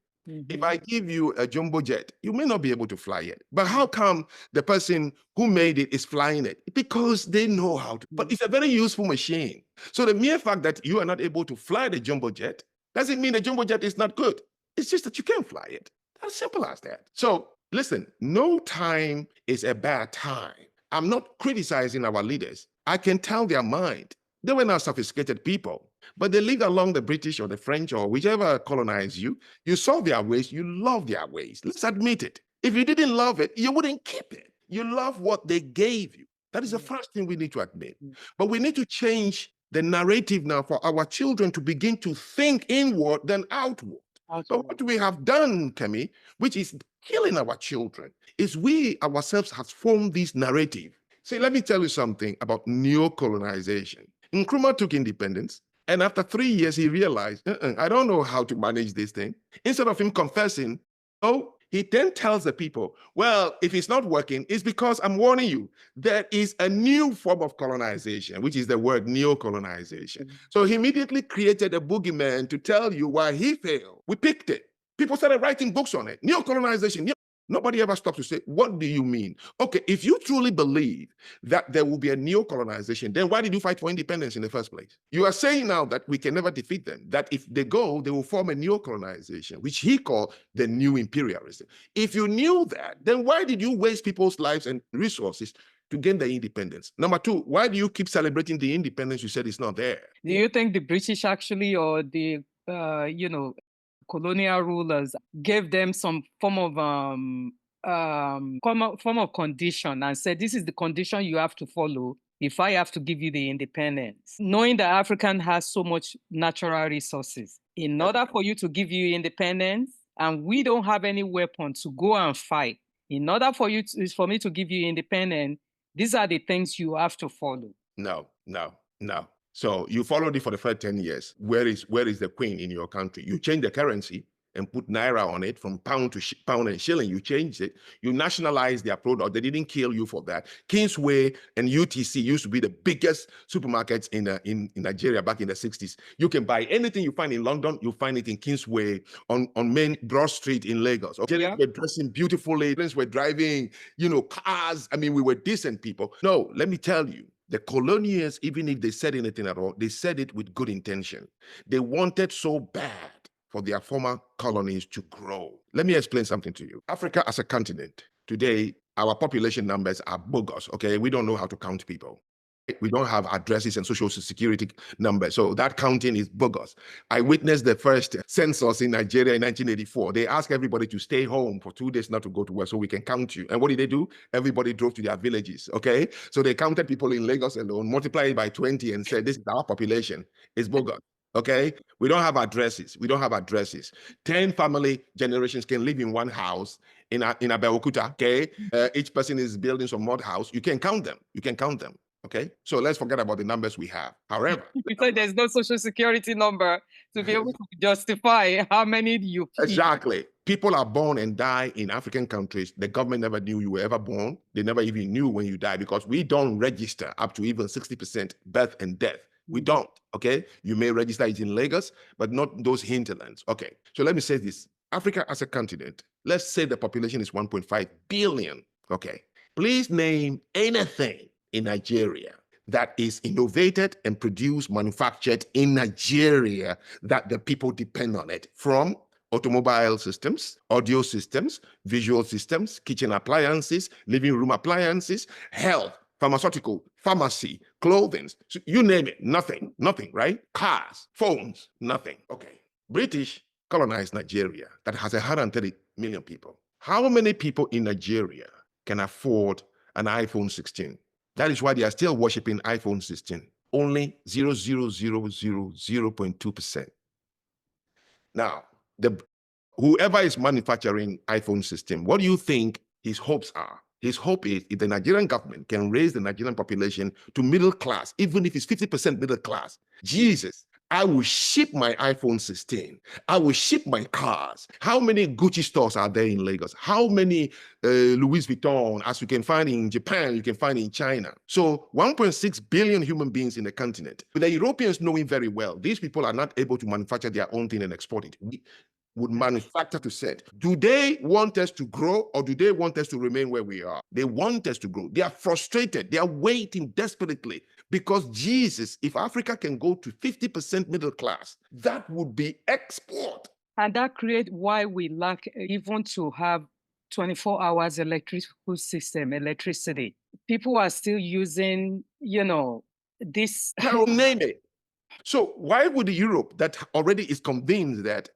If I give you a jumbo jet, you may not be able to fly it. But how come the person who made it is flying it? Because they know how to. But it's a very useful machine. So the mere fact that you are not able to fly the jumbo jet doesn't mean the jumbo jet is not good. It's just that you can't fly it. As simple as that. So listen, no time is a bad time. I'm not criticizing our leaders. I can tell their mind. They were not sophisticated people, but they lived along the British or the French or whichever colonized you. You saw their ways, you love their ways. Let's admit it. If you didn't love it, you wouldn't keep it. You love what they gave you. That is the first thing we need to admit. But we need to change the narrative now for our children to begin to think inward than outward. But what we have done, Kemi, which is killing our children, is we ourselves have formed this narrative. See, let me tell you something about neo-colonization. Nkrumah took independence, and after 3 years, he realized, I don't know how to manage this thing. Instead of him confessing, he then tells the people, well, if it's not working, it's because I'm warning you, there is a new form of colonization, which is the word neo-colonization. So he immediately created a boogeyman to tell you why he failed. We picked it. People started writing books on it. Neo-colonization. Nobody ever stopped to say, what do you mean? Okay, if you truly believe that there will be a neo-colonization, then why did you fight for independence in the first place? You are saying now that we can never defeat them, that if they go, they will form a neo-colonization, which he called the new imperialism. If you knew that, then why did you waste people's lives and resources to gain their independence. Number two, why do you keep celebrating the independence you said is not there? Do you think the British actually, or the, colonial rulers gave them some form of condition and said, this is the condition you have to follow if I have to give you the independence? Knowing that African has so much natural resources, in order for you to give you independence, and we don't have any weapon to go and fight, in order for me to give you independence, these are the things you have to follow. No. So you followed it for the first 10 years. Where is the queen in your country? You change the currency and put naira on it from pound to pound and shilling. You changed it. You nationalized their product. They didn't kill you for that. Kingsway and UTC used to be the biggest supermarkets in Nigeria back in the 60s. You can buy anything you find in London, you find it in Kingsway on Main Broad Street in Lagos. Okay, yeah. We're dressing beautifully. We're driving, cars. I mean, we were decent people. No, let me tell you. The colonials, even if they said anything at all, they said it with good intention. They wanted so bad for their former colonies to grow. Let me explain something to you. Africa as a continent, today, our population numbers are bogus, okay? We don't know how to count people. We don't have addresses and social security numbers. So that counting is bogus. I witnessed the first census in Nigeria in 1984. They asked everybody to stay home for 2 days, not to go to work, so we can count you. And what did they do? Everybody drove to their villages, okay? So they counted people in Lagos alone, multiplied it by 20 and said, this is our population. It's bogus. Okay, we don't have addresses. 10 family generations can live in one house in Abeokuta. Okay, each person is building some mud house. You can count them. Okay, so let's forget about the numbers we have. However, because there's no social security number to be able to justify how many you keep. Exactly. People are born and die in African countries. The government never knew you were ever born. They never even knew when you die because we don't register up to even 60% birth and death. We don't, okay? You may register it in Lagos, but not those hinterlands. Okay, so let me say this. Africa as a continent, let's say the population is 1.5 billion, okay? Please name anything in Nigeria that is innovated and produced, manufactured in Nigeria that the people depend on it, from automobile systems, audio systems, visual systems, kitchen appliances, living room appliances, health, pharmaceutical, pharmacy, clothing, so you name it, nothing, right? Cars, phones, nothing. Okay. British colonized Nigeria that has 130 million people. How many people in Nigeria can afford an iPhone 16? That is why they are still worshiping iPhone 16. Only 0.2%. Now, whoever is manufacturing iPhone 16, what do you think his hopes are? His hope is if the Nigerian government can raise the Nigerian population to middle class, even if it's 50% middle class, Jesus, I will ship my iPhone 16. I will ship my cars. How many Gucci stores are there in Lagos? How many Louis Vuitton, as you can find in Japan, you can find in China? So 1.6 billion human beings in the continent. With the Europeans knowing very well, these people are not able to manufacture their own thing and export it. We would manufacture to send. Do they want us to grow or do they want us to remain where we are? They want us to grow. They are frustrated. They are waiting desperately because Jesus, if Africa can go to 50% middle class, that would be export. And that creates why we lack even to have 24 hours electrical system, electricity. People are still using, this. Name it. So why would Europe, that already is convinced that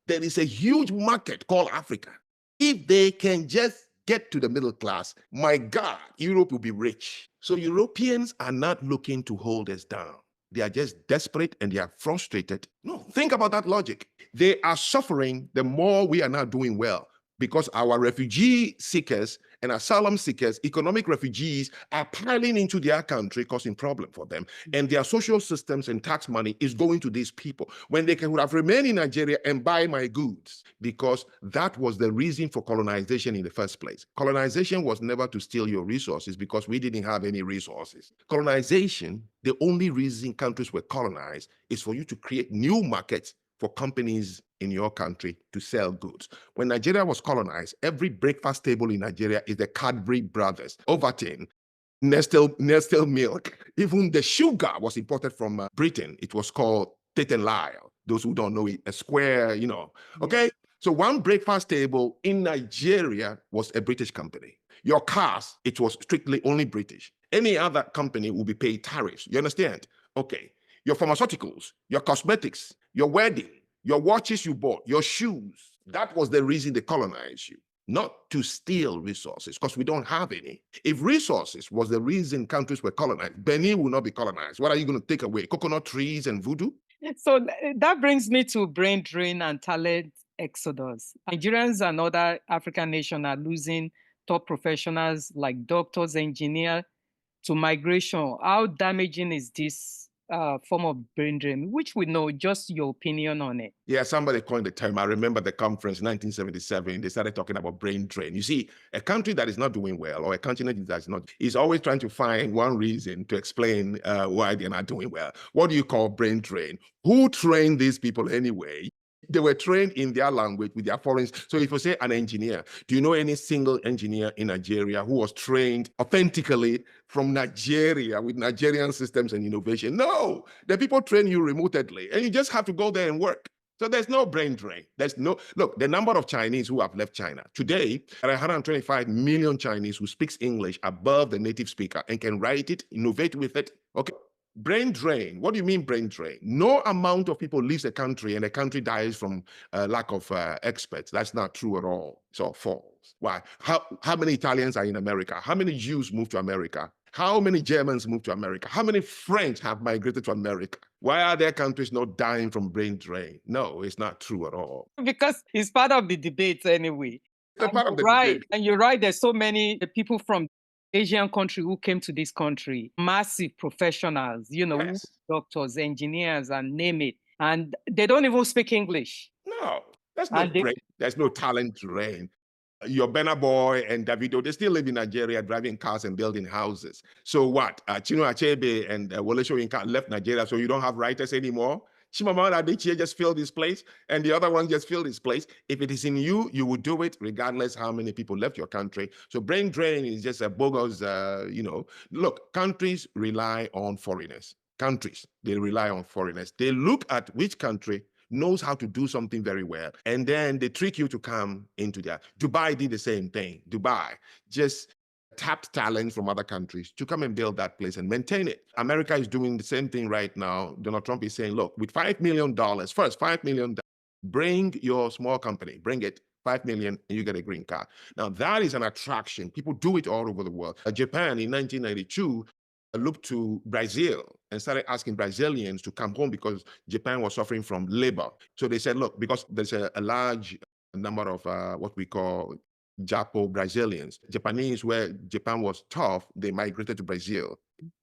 there is a huge market called Africa, if they can just get to the middle class, my God, Europe will be rich. So Europeans are not looking to hold us down. They are just desperate and they are frustrated. No, think about that logic. They are suffering the more we are not doing well because our refugee seekers and asylum seekers, economic refugees, are piling into their country, causing problem for them. And their social systems and tax money is going to these people when they would have remained in Nigeria and buy my goods, because that was the reason for colonization in the first place. Colonization was never to steal your resources because we didn't have any resources. Colonization, the only reason countries were colonized is for you to create new markets for companies in your country to sell goods. When Nigeria was colonized, every breakfast table in Nigeria is the Cadbury brothers, Ovaltine, Nestle milk. Even the sugar was imported from Britain. It was called Tate and Lyle. Those who don't know it, a square, okay? So one breakfast table in Nigeria was a British company. Your cars, it was strictly only British. Any other company will be paid tariffs. You understand? Okay. Your pharmaceuticals, your cosmetics, your wedding, your watches you bought, your shoes. That was the reason they colonized you, not to steal resources, because we don't have any. If resources was the reason countries were colonized, Benin will not be colonized. What are you going to take away? Coconut trees and voodoo? So that brings me to brain drain and talent exodus. Nigerians and other African nations are losing top professionals like doctors, engineers to migration. How damaging is this form of brain drain, which we know? Just your opinion on it. Yeah, somebody coined the term. I remember the conference in 1977. They started talking about brain drain. You see, a country that is not doing well, or a continent that is not, is always trying to find one reason to explain why they're not doing well. What do you call brain drain? Who trained these people anyway? They were trained in their language with their foreigners. So if you say an engineer, do you know any single engineer in Nigeria who was trained authentically from Nigeria with Nigerian systems and innovation? No, the people train you remotely, and you just have to go there and work. So there's no brain drain. There's no, look, the number of Chinese who have left China. Today, there are 125 million Chinese who speaks English above the native speaker and can write it, innovate with it. Okay. Brain drain. What do you mean brain drain? No amount of people leaves the country and the country dies from lack of experts. That's not true at all. It's all false. Why? How many Italians are in America? How many Jews moved to America? How many Germans moved to America? How many French have migrated to America? Why are their countries not dying from brain drain? No, it's not true at all. Because it's part of the debate anyway. It's part of the Right. debate. And you're right, there's so many people from Asian country who came to this country, massive professionals, Yes. doctors, engineers, and name it. And they don't even speak English. No, there's no And they- brain. There's no talent drain. Your Burna Boy and Davido, they still live in Nigeria, driving cars and building houses. So what? Chino Achebe and Wole Soyinka left Nigeria, so you don't have writers anymore? Chimamanda Adichie just filled his place, and the other one just filled his place. If it is in you, you will do it, regardless how many people left your country. So brain drain is just a bogus, Look, countries rely on foreigners. Countries, they rely on foreigners. They look at which country knows how to do something very well, and then they trick you to come into that. Dubai did the same thing. Dubai just tapped talent from other countries to come and build that place and maintain it. America is doing the same thing right now. Donald Trump is saying, look, with $5 million, first $5 million, bring your small company, bring it, 5 million, and you get a green card. Now that is an attraction. People do it all over the world. Japan in 1992 looked to Brazil and started asking Brazilians to come home because Japan was suffering from labor. So they said, look, because there's a large number of what we call Japo Brazilians, Japanese, where Japan was tough, they migrated to Brazil.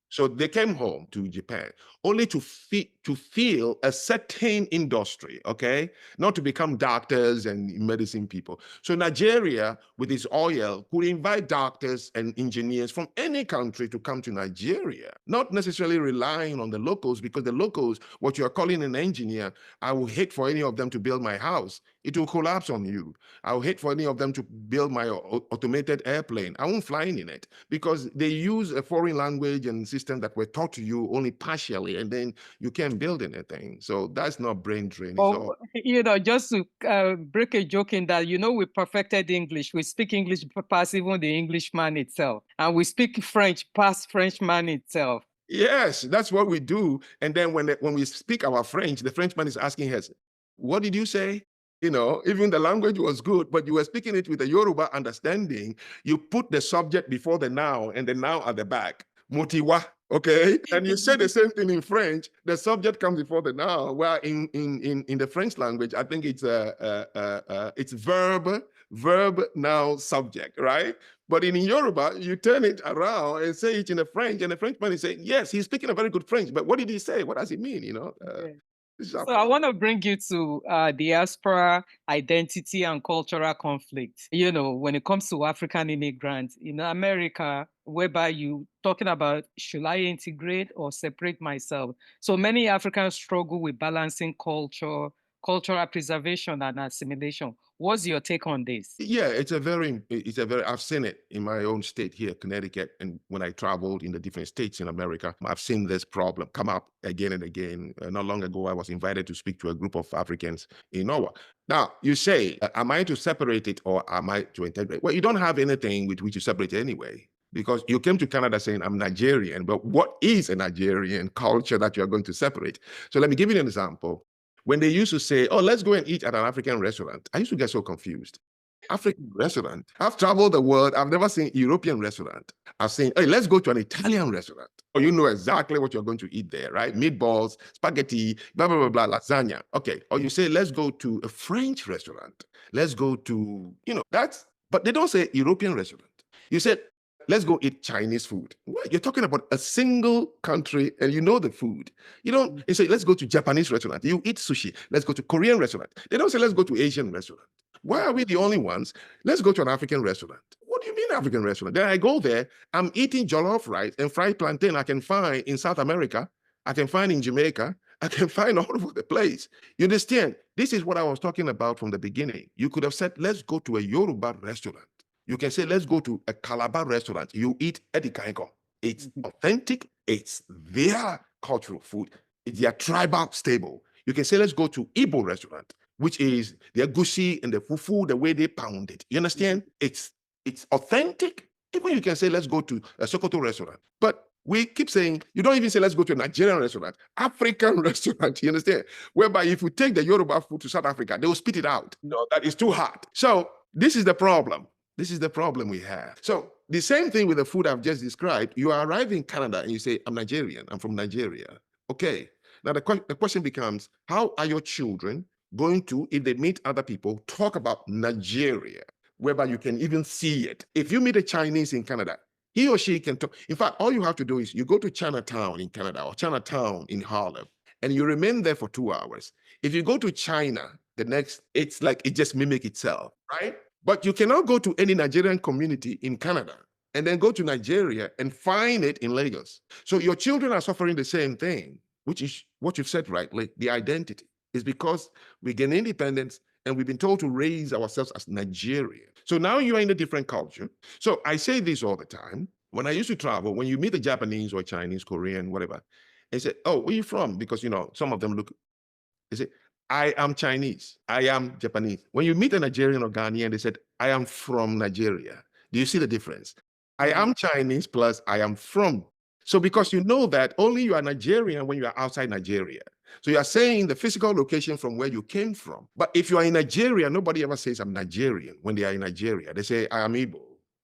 So they came home to Japan only to feel a certain industry, okay? Not to become doctors and medicine people. So Nigeria, with its oil, could invite doctors and engineers from any country to come to Nigeria, not necessarily relying on the locals, because the locals, what you're calling an engineer, I will hate for any of them to build my house. It will collapse on you. I will hate for any of them to build my automated airplane. I won't fly in it because they use a foreign language and system that were taught to you only partially, and then you can't build anything. So that's not brain drain. Oh, just to break a joke in that, we perfected English. We speak English past even the Englishman itself. And we speak French past Frenchman itself. Yes, that's what we do. And then when we speak our French, the Frenchman is asking us, what did you say? Even the language was good, but you were speaking it with a Yoruba understanding. You put the subject before the noun and the noun at the back. Motiwa, okay? And you say the same thing in French. The subject comes before the noun. Well, in the French language, I think it's it's verb, noun, subject, right? But in Yoruba, you turn it around and say it in the French, and the Frenchman is saying, yes, he's speaking a very good French, but what did he say? What does it mean? So I want to bring you to diaspora, identity, and cultural conflict. When it comes to African immigrants in America, whereby you talking about, should I integrate or separate myself? So many Africans struggle with balancing cultural preservation and assimilation. What's your take on this? Yeah, I've seen it in my own state here, Connecticut, and when I traveled in the different states in America, I've seen this problem come up again and again. Not long ago, I was invited to speak to a group of Africans in Norwalk. Now, you say, am I to separate it or am I to integrate? Well, you don't have anything with which you separate it anyway, because you came to Canada saying, I'm Nigerian, but what is a Nigerian culture that you're going to separate? So let me give you an example. When they used to say, oh, let's go and eat at an African restaurant, I used to get so confused. African restaurant. I've traveled the world. I've never seen European restaurant. I've seen, hey, let's go to an Italian restaurant. Oh, you know exactly what you're going to eat there, right? Meatballs, spaghetti, blah, blah, blah, blah, lasagna. Okay. Or you say, let's go to a French restaurant. Let's go to, that's, but they don't say European restaurant. You said, let's go eat Chinese food. Well, you're talking about a single country and you know the food. You say, let's go to Japanese restaurant. You eat sushi. Let's go to Korean restaurant. They don't say, let's go to Asian restaurant. Why are we the only ones? Let's go to an African restaurant. What do you mean African restaurant? Then I go there, I'm eating jollof rice and fried plantain I can find in South America, I can find in Jamaica, I can find all over the place. You understand? This is what I was talking about from the beginning. You could have said, let's go to a Yoruba restaurant. You can say, let's go to a Calabar restaurant. You eat edikaiko. It's authentic. It's their cultural food. It's their tribal stable. You can say, let's go to Igbo restaurant, which is the egusi and the fufu, the way they pound it. You understand? It's authentic. Even you can say, let's go to a Sokoto restaurant. But we keep saying, you don't even say, let's go to a Nigerian restaurant, African restaurant, you understand? Whereby if you take the Yoruba food to South Africa, they will spit it out. No, that is too hard. So this is the problem. This is the problem we have. So the same thing with the food I've just described. You arrive in Canada and you say, I'm Nigerian, I'm from Nigeria. Okay. Now the question becomes, how are your children going to, if they meet other people, talk about Nigeria, whereby you can even see it? If you meet a Chinese in Canada, he or she can talk. In fact, all you have to do is you go to Chinatown in Canada or Chinatown in Harlem, and you remain there for 2 hours. If you go to China, it's like it just mimics itself, right? But you cannot go to any Nigerian community in Canada and then go to Nigeria and find it in Lagos. So your children are suffering the same thing, which is what you've said rightly, the identity. Is because we gain independence and we've been told to raise ourselves as Nigerian. So now you are in a different culture. So I say this all the time. When I used to travel, when you meet a Japanese or Chinese, Korean, whatever, they say, oh, where are you from? Because, some of them they say, I am Chinese, I am Japanese. When you meet a Nigerian or Ghanaian, they said, I am from Nigeria. Do you see the difference? I am Chinese plus I am from. So because you know that only you are Nigerian when you are outside Nigeria. So you are saying the physical location from where you came from. But if you are in Nigeria, nobody ever says I'm Nigerian when they are in Nigeria. They say, I am Igbo,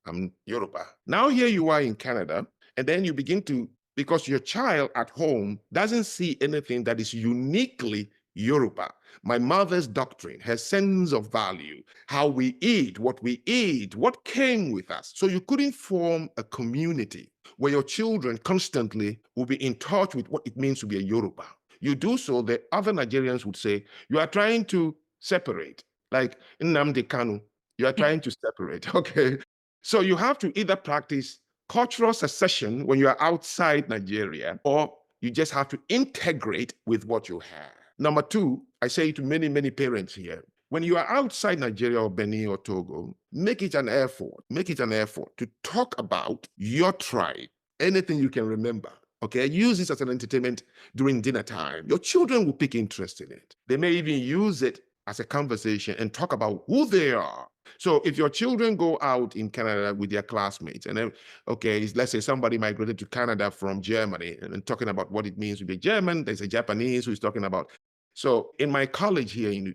I'm Yoruba. Now here you are in Canada, and then you begin to, because your child at home doesn't see anything that is uniquely Yoruba. My mother's doctrine, her sense of value, how we eat, what came with us. So you couldn't form a community where your children constantly will be in touch with what it means to be a Yoruba. You do so, the other Nigerians would say, you are trying to separate. Like in Nnamdi Kanu, you are trying to separate, okay? So you have to either practice cultural secession when you are outside Nigeria, or you just have to integrate with what you have. Number two, I say to many, many parents here, when you are outside Nigeria or Benin or Togo, make it an effort to talk about your tribe, anything you can remember. Okay, use this as an entertainment during dinner time. Your children will pick interest in it. They may even use it as a conversation and talk about who they are. So if your children go out in Canada with their classmates, and then, okay, let's say somebody migrated to Canada from Germany and talking about what it means to be German, there's a Japanese who's talking about. So in my college here,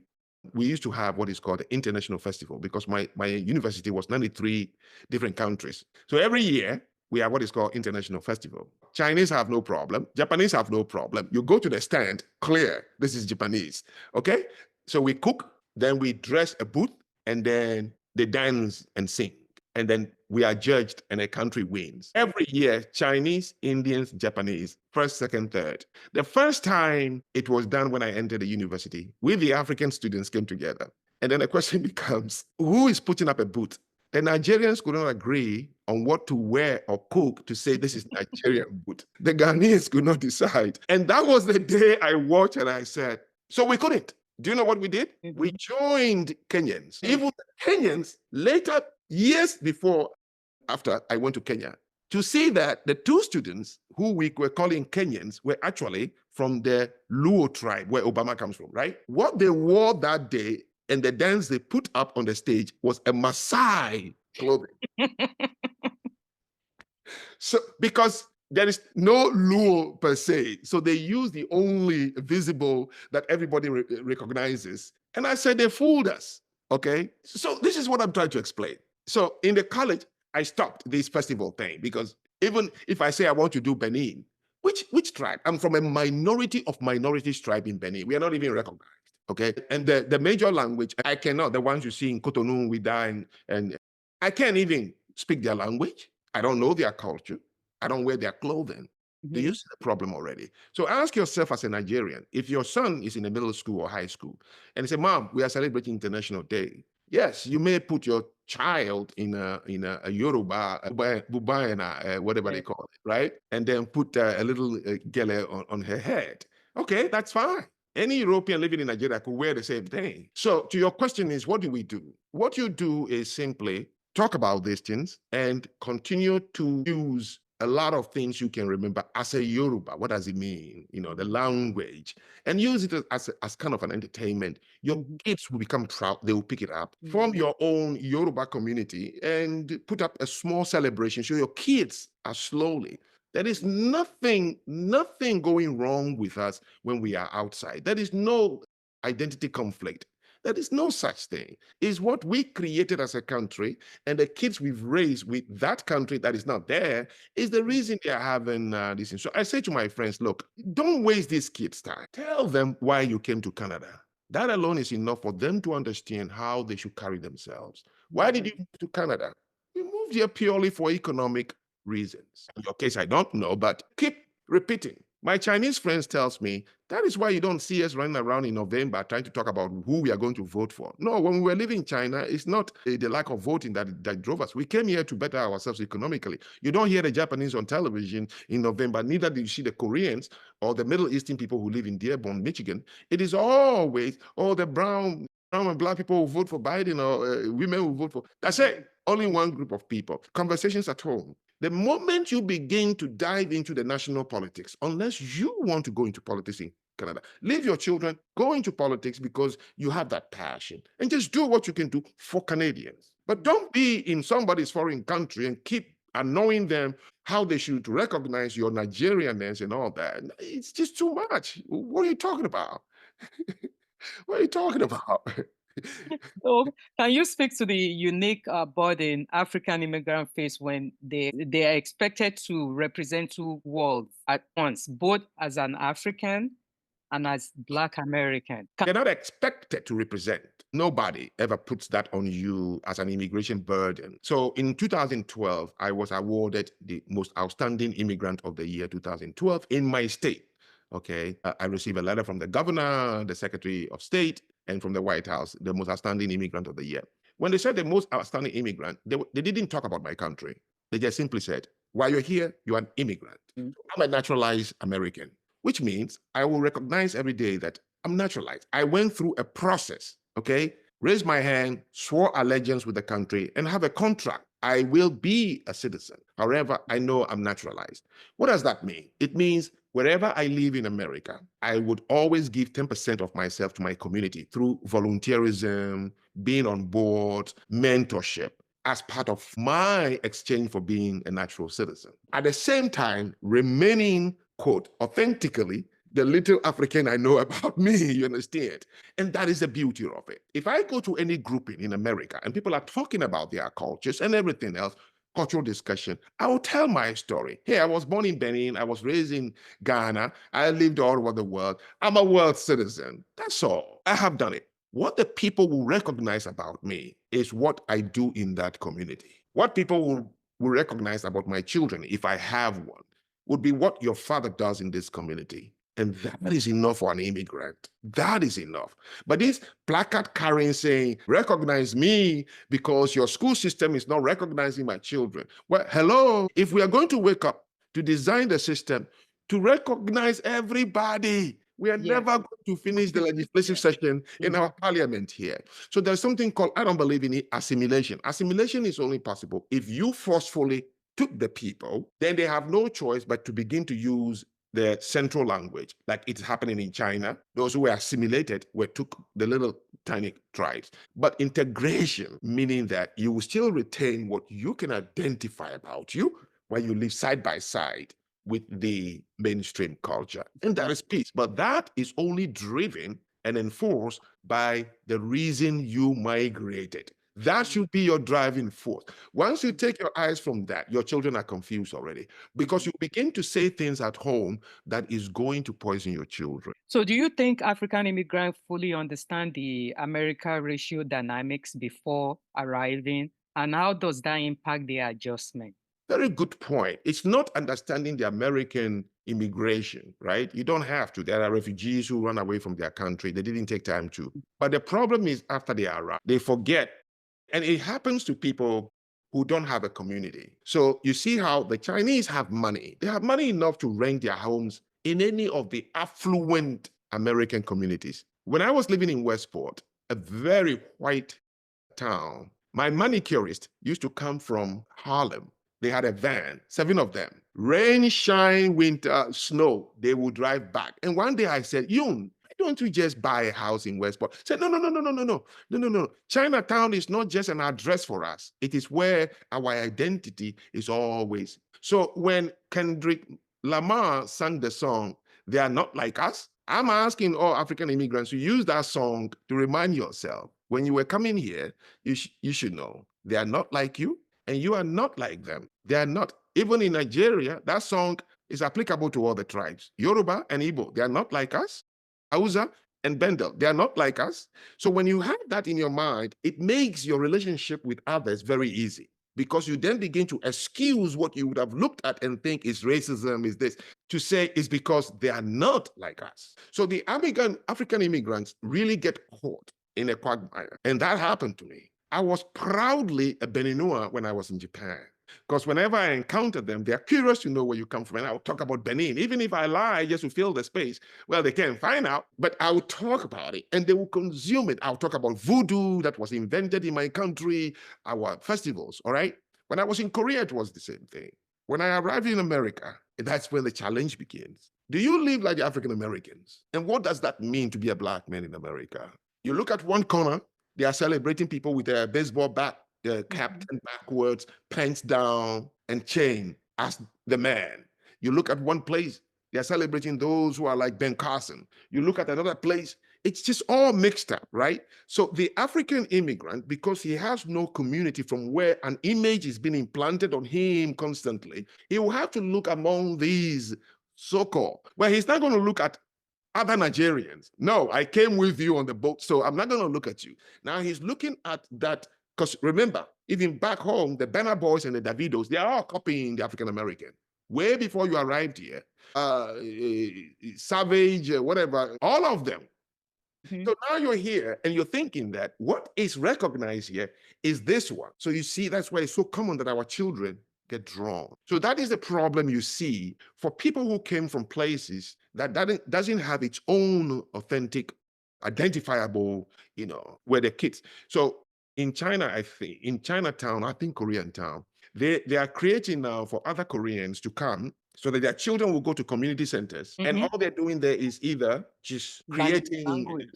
we used to have what is called the International Festival, because my university was 93 different countries. So every year, we have what is called International Festival. Chinese have no problem. Japanese have no problem. You go to the stand, clear, this is Japanese, okay? So we cook, then we dress a booth, and then they dance and sing. And then we are judged and a country wins. Every year, Chinese, Indians, Japanese, first, second, third. The first time it was done when I entered the university, we, the African students, came together. And then the question becomes, who is putting up a booth? The Nigerians could not agree on what to wear or cook to say this is Nigerian food. The Ghanaians could not decide. And that was the day I watched and I said, so we couldn't. Do you know what we did? We joined Kenyans. Even Kenyans later, years after I went to Kenya, to see that the two students who we were calling Kenyans were actually from the Luo tribe, where Obama comes from, right? What they wore that day and the dance they put up on the stage was a Maasai clothing. So because there is no Luo per se, so they use the only visible that everybody recognizes. And I said, they fooled us, okay? So this is what I'm trying to explain. So in the college, I stopped this festival thing because even if I say I want to do Benin, which tribe? I'm from a minority of minorities tribe in Benin. We are not even recognized, okay? And the major language, I cannot, the ones you see in Cotonou, Ouida, and I can't even speak their language. I don't know their culture. I don't wear their clothing. Do you see the problem already? So ask yourself as a Nigerian, if your son is in a middle school or high school, and say, Mom, we are celebrating International Day. Yes, you may put your child in a Yoruba, Bubayana, whatever they call it, right? And then put a little gele on her head. Okay, that's fine. Any European living in Nigeria could wear the same thing. So to your question is, what do we do? What you do is simply talk about these things and continue to use a lot of things you can remember as a Yoruba. What does it mean? You know, the language, and use it as kind of an entertainment. Your kids will become proud. They will pick it up. Form your own Yoruba community and put up a small celebration. So your kids are slowly. There is nothing going wrong with us when we are outside. There is no identity conflict. There is no such thing. It's what we created as a country, and the kids we've raised with that country that is not there is the reason they are having this. So I say to my friends, look, don't waste these kids' time. Tell them why you came to Canada. That alone is enough for them to understand how they should carry themselves. Why did you move to Canada? You moved here purely for economic reasons. In your case, I don't know, but keep repeating. My Chinese friends tells me that is why you don't see us running around in November trying to talk about who we are going to vote for. No, when we were living in China, it's not the lack of voting that drove us. We came here to better ourselves economically. You don't hear the Japanese on television in November, neither do you see the Koreans or the Middle Eastern people who live in Dearborn, Michigan. It is always, the brown and black people who vote for Biden or women who vote for. That's it. Only one group of people. Conversations at home. The moment you begin to dive into the national politics, unless you want to go into politics in Canada, leave your children, go into politics because you have that passion, and just do what you can do for Canadians. But don't be in somebody's foreign country and keep annoying them how they should recognize your Nigerianness and all that. It's just too much. What are you talking about? What are you talking about? So can you speak to the unique burden African immigrants face when they are expected to represent two worlds at once, both as an African and as Black American? You're not expected to represent. Nobody ever puts that on you as an immigration burden. So in 2012, I was awarded the most outstanding immigrant of the year 2012 in my state. Okay, I received a letter from the governor, the secretary of state, and from the White House, the most outstanding immigrant of the year. When they said the most outstanding immigrant, they didn't talk about my country. They just simply said, while you're here, you're an immigrant. I'm a naturalized American, which means I will recognize every day that I'm naturalized. I went through a process, okay? Raised my hand, swore allegiance with the country, and have a contract. I will be a citizen. However, I know I'm naturalized. What does that mean? It means wherever I live in America, I would always give 10% of myself to my community through volunteerism, being on board, mentorship, as part of my exchange for being a natural citizen. At the same time, remaining, quote, authentically the little African I know about me, you understand? And that is the beauty of it. If I go to any grouping in America and people are talking about their cultures and everything else, cultural discussion, I will tell my story. Hey, I was born in Benin, I was raised in Ghana, I lived all over the world. I'm a world citizen. That's all. I have done it. What the people will recognize about me is what I do in that community. What people will recognize about my children, if I have one, would be what your father does in this community. And that is enough for an immigrant. That is enough. But this placard carrying saying, recognize me because your school system is not recognizing my children. Well, hello, if we are going to wake up to design the system to recognize everybody, we are never going to finish the legislative session in our parliament here. So there's something called, I don't believe in it, assimilation. Assimilation is only possible if you forcefully took the people, then they have no choice but to begin to use the central language, like it's happening in China. Those who were assimilated took the little tiny tribes. But integration, meaning that you will still retain what you can identify about you when you live side by side with the mainstream culture. And that is peace. But that is only driven and enforced by the reason you migrated. That should be your driving force. Once you take your eyes from that, your children are confused already because you begin to say things at home that is going to poison your children. So do you think African immigrants fully understand the America racial dynamics before arriving? And how does that impact their adjustment? Very good point. It's not understanding the American immigration, right? You don't have to. There are refugees who run away from their country. They didn't take time to. But the problem is after they arrive, they forget. And it happens to people who don't have a community. So you see how the Chinese have money. They have money enough to rent their homes in any of the affluent American communities. When I was living in Westport, a very white town, my manicurist used to come from Harlem. They had a van, 7 of them. Rain, shine, winter, snow, they would drive back. And one day I said, Yun, why don't you just buy a house in Westport? He said, no. Chinatown is not just an address for us. It is where our identity is always. So when Kendrick Lamar sang the song, They Are Not Like Us, I'm asking all African immigrants to use that song to remind yourself, when you were coming here, you should know they are not like you, and you are not like them. They are not. Even in Nigeria, that song is applicable to all the tribes. Yoruba and Igbo, they are not like us. Hausa and Bendel, they are not like us. So when you have that in your mind, it makes your relationship with others very easy, because you then begin to excuse what you would have looked at and think is racism, is this, to say it's because they are not like us. So the African immigrants really get caught in a quagmire. And that happened to me. I was proudly a Beninois when I was in Japan, because whenever I encounter them, they're curious to know where you come from. And I'll talk about Benin. Even if I lie just to fill the space, well, they can't find out, but I will talk about it and they will consume it. I'll talk about voodoo that was invented in my country, our festivals, all right? When I was in Korea, it was the same thing. When I arrived in America, that's when the challenge begins. Do you live like the African Americans? And what does that mean to be a Black man in America? You look at one corner, they are celebrating people with a baseball bat, the cap turned backwards, pants down, and chain as the man. You look at one place, they are celebrating those who are like Ben Carson. You look at another place, it's just all mixed up, right? So the African immigrant, because he has no community from where an image is being implanted on him constantly, he will have to look among these so-called, well, he's not going to look at other Nigerians. No, I came with you on the boat, so I'm not going to look at you. Now he's looking at that, because remember, even back home, the Banner Boys and the Davidos, they are all copying the African American. Way before you arrived here, Savage, whatever, all of them. So now you're here and you're thinking that what is recognized here is this one. So you see, that's why it's so common that our children get drawn. So that is the problem you see for people who came from places that doesn't have its own authentic, identifiable, where the kids. So in China, I think, in Chinatown, I think Koreatown, they are creating now for other Koreans to come so that their children will go to community centers. And all they're doing there is either just creating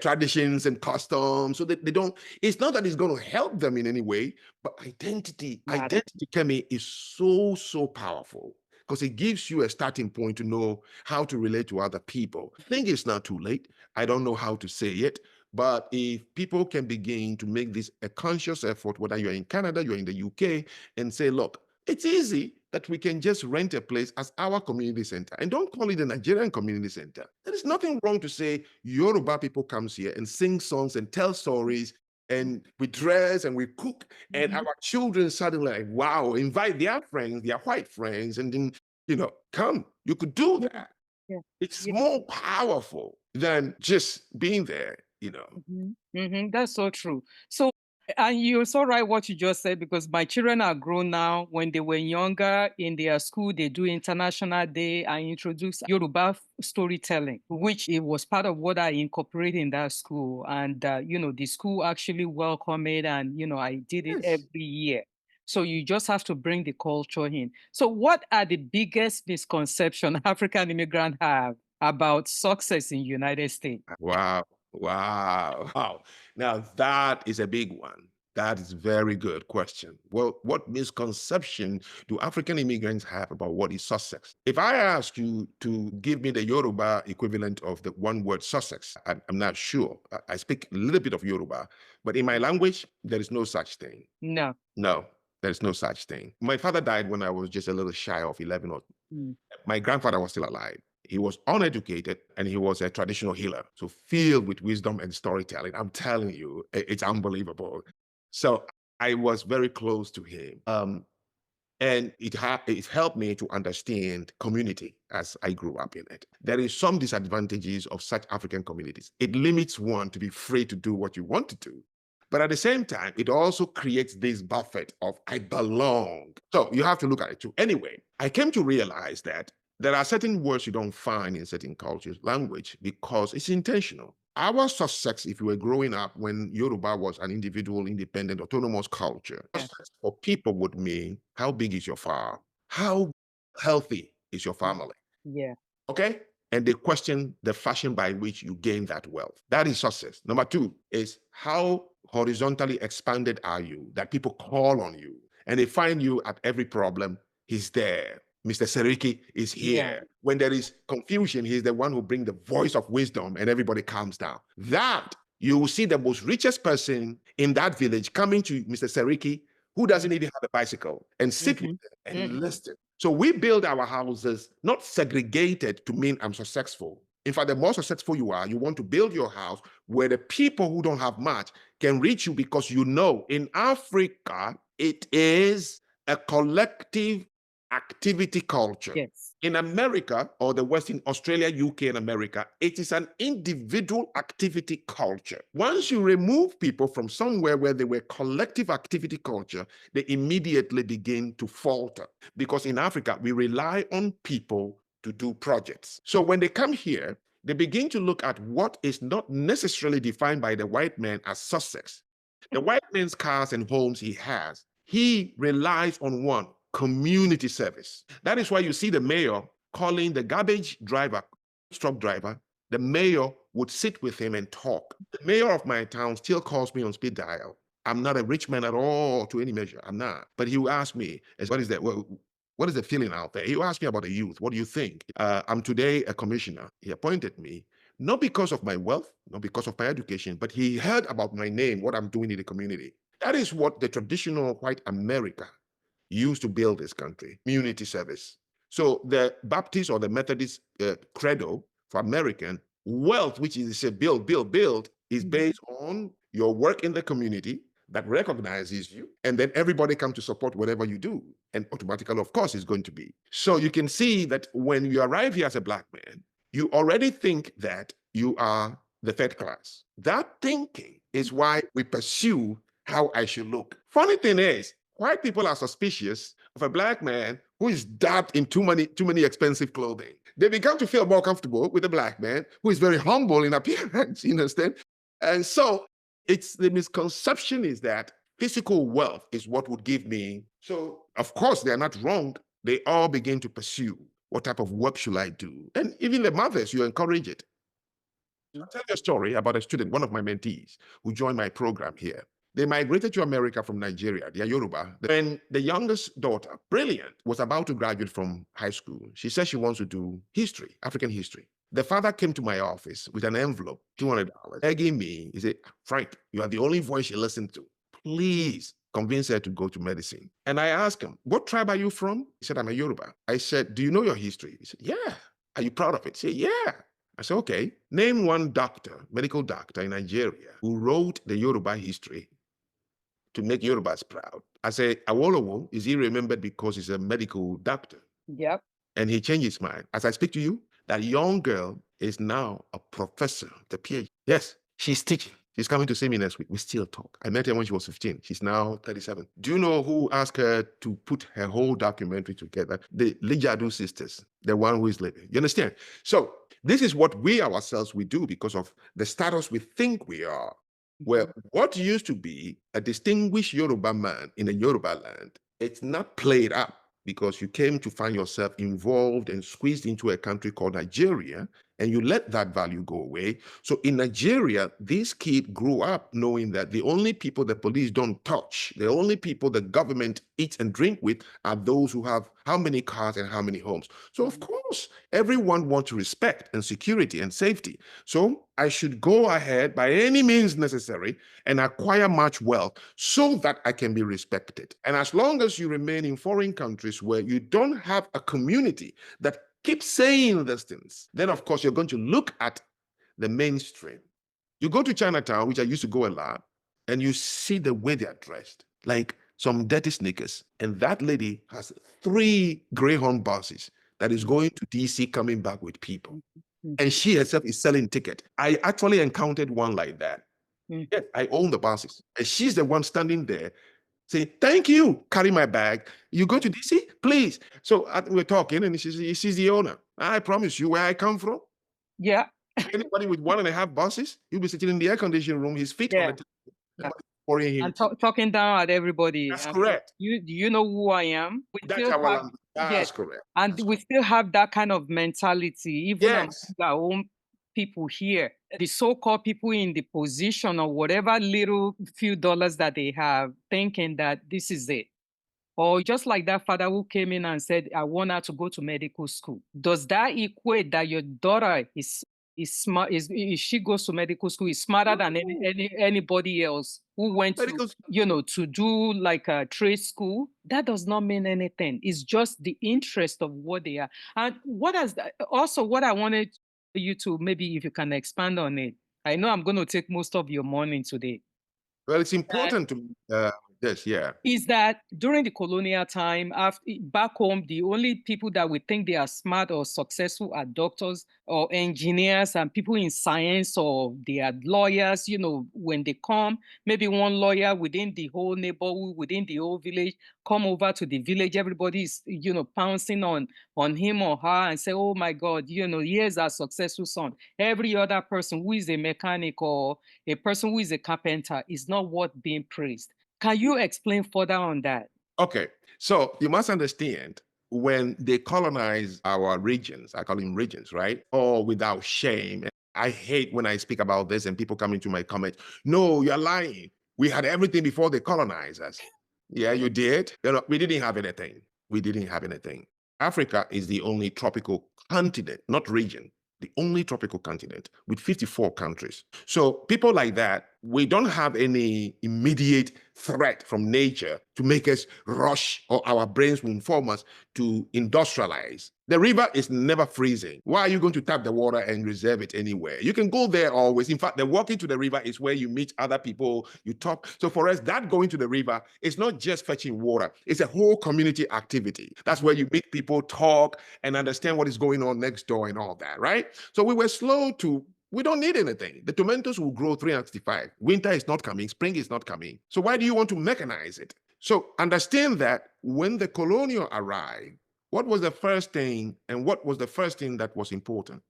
traditions and customs, so that they don't, it's not that it's going to help them in any way, but identity Kemi, is so powerful, because it gives you a starting point to know how to relate to other people. I think it's not too late. I don't know how to say it, but if people can begin to make this a conscious effort, whether you're in Canada, you're in the UK, and say, look, it's easy that we can just rent a place as our community center, and don't call it a Nigerian community center. There is nothing wrong to say Yoruba people comes here and sing songs and tell stories, and we dress and we cook, and our children suddenly like, wow, invite their friends, their white friends, and then, come. You could do that. It's more powerful than just being there, That's so true. So, and you're so right what you just said, because my children are grown now. When they were younger, in their school, they do International Day. I introduced Yoruba storytelling, which it was part of what I incorporated in that school. And, the school actually welcomed it, and, I did it every year. So you just have to bring the culture in. So what are the biggest misconceptions African immigrants have about success in the United States? Wow. Wow. Wow. Now that is a big one. That is a very good question. Well, what misconception do African immigrants have about what is Sussex? If I ask you to give me the Yoruba equivalent of the one word Sussex, I'm not sure. I speak a little bit of Yoruba, but in my language, there is no such thing. No. No, there's no such thing. My father died when I was just a little shy of 11 or Mm. my grandfather was still alive. He was uneducated and he was a traditional healer. So filled with wisdom and storytelling. I'm telling you, it's unbelievable. So I was very close to him. And it helped me to understand community as I grew up in it. There is some disadvantages of such African communities. It limits one to be free to do what you want to do. But at the same time, it also creates this buffet of I belong. So you have to look at it too. Anyway, I came to realize that there are certain words you don't find in certain cultures' language because it's intentional. Our Sussex, if you were growing up when Yoruba was an individual, independent, autonomous culture, Yeah. Sussex for people would mean how big is your farm? How healthy is your family? Yeah. Okay? And they question the fashion by which you gain that wealth. That is success. Number two is how horizontally expanded are you that people call on you and they find you at every problem. He's there. Mr. Seriki is here. Yeah. When there is confusion, he's the one who brings the voice of wisdom and everybody calms down. That you will see the most richest person in that village coming to Mr. Seriki who doesn't even have a bicycle and sit with them and listen. So we build our houses not segregated to mean I'm successful. In fact, the more successful you are, you want to build your house where the people who don't have much can reach you because you know in Africa, it is a collective activity culture. Yes. In America or the West, in Australia, UK, and America, it is an individual activity culture. Once you remove people from somewhere where they were collective activity culture, they immediately begin to falter. Because in Africa, we rely on people to do projects. So when they come here, they begin to look at what is not necessarily defined by the white man as Sussex. The white man's cars and homes he relies on one, community service. That is why you see the mayor calling the garbage driver, truck driver, the mayor would sit with him and talk. The mayor of my town still calls me on speed dial. I'm not a rich man at all to any measure. I'm not. But he will ask me, what is that? What is the feeling out there? He will ask me about the youth. What do you think? I'm today a commissioner. He appointed me, not because of my wealth, not because of my education, but he heard about my name, what I'm doing in the community. That is what the traditional white America used to build this country, community service. So the Baptist or the Methodist credo for American wealth, which is a build, is based on your work in the community that recognizes you, and then everybody come to support whatever you do. And automatically, of course, is going to be. So you can see that when you arrive here as a Black man, you already think that you are the third class. That thinking is why we pursue how I should look. Funny thing is, white people are suspicious of a Black man who is dabbed in too many expensive clothing. They become to feel more comfortable with a Black man who is very humble in appearance, you understand? And so it's the misconception is that physical wealth is what would give me. So of course they're not wrong. They all begin to pursue what type of work should I do? And even the mothers, you encourage it. I'll tell you a story about a student, one of my mentees, who joined my program here. They migrated to America from Nigeria. They are Yoruba. When the youngest daughter, brilliant, was about to graduate from high school, she said she wants to do history, African history. The father came to my office with an envelope, $200, begging me. He said, Frank, you are the only voice she listened to. Please convince her to go to medicine. And I asked him, what tribe are you from? He said, I'm a Yoruba. I said, do you know your history? He said, yeah. Are you proud of it? He said, yeah. I said, okay, name one doctor, medical doctor in Nigeria who wrote the Yoruba history to make Yorubas proud. I said, Awolowo, is he remembered because he's a medical doctor? Yep. And he changed his mind. As I speak to you, that young girl is now a professor, the PhD. Yes, she's teaching. She's coming to see me next week. We still talk. I met her when she was 15. She's now 37. Do you know who asked her to put her whole documentary together? The Lijadu sisters, the one who is living. You understand? So this is what we ourselves we do because of the status we think we are. Well, what used to be a distinguished Yoruba man in a Yoruba land, it's not played up because you came to find yourself involved and squeezed into a country called Nigeria, and you let that value go away. So in Nigeria, these kids grew up knowing that the only people the police don't touch, the only people the government eats and drink with are those who have how many cars and how many homes. So of course, everyone wants respect and security and safety. So I should go ahead by any means necessary and acquire much wealth so that I can be respected. And as long as you remain in foreign countries where you don't have a community that keeps saying these things, then of course you're going to look at the mainstream. You go to Chinatown, which I used to go a lot, and you see the way they're dressed, like some dirty sneakers. And that lady has 3 Greyhound buses that is going to DC, coming back with people. And she herself is selling tickets. I actually encountered one like that. Yes, I own the buses. And she's the one standing there saying, thank you, carry my bag. You go to DC, please. So we're talking, and she's the owner. I promise you, where I come from. Yeah. Anybody with 1.5 buses, he'll be sitting in the air conditioning room, his feet on the table, and talking down at everybody. That's correct. You know who I am? That's correct. And we still have that kind of mentality, even among our own people here. The so-called people in the position or whatever little few dollars that they have, thinking that this is it. Or just like that father who came in and said, I want her to go to medical school. Does that equate that your daughter is smart? If she goes to medical school, is smarter than anybody else who went to do like a trade school? That does not mean anything. It's just the interest of what they are. And what I wanted you to, maybe if you can expand on it. I know I'm going to take most of your morning today. Well, it's important to this, is that during the colonial time, back home, the only people that we think they are smart or successful are doctors or engineers and people in science, or they are lawyers. When they come, maybe one lawyer within the whole neighborhood, within the whole village, come over to the village, everybody's, pouncing on him or her and say, oh my God, here's our successful son. Every other person who is a mechanic or a person who is a carpenter is not worth being praised. Can you explain further on that? Okay, so you must understand, when they colonize our regions, I call them regions, right? Or without shame. I hate when I speak about this and people come into my comments, no, you're lying. We had everything before they colonized us. Yeah, you did. We didn't have anything. We didn't have anything. Africa is the only tropical continent, not region, the only tropical continent with 54 countries. So people like that, we don't have any immediate threat from nature to make us rush, or our brains will inform us to industrialize. The river is never freezing. Why are you going to tap the water and reserve it anywhere? You can go there always. In fact, the walking to the river is where you meet other people, you talk. So for us, that going to the river is not just fetching water. It's a whole community activity. That's where you meet people, talk, and understand what is going on next door and all that, right? So we were slow to we don't need anything. The tomatoes will grow 365. Winter is not coming. Spring is not coming. So why do you want to mechanize it? So understand that when the colonial arrived, what was the first thing, and what was the first thing that was important?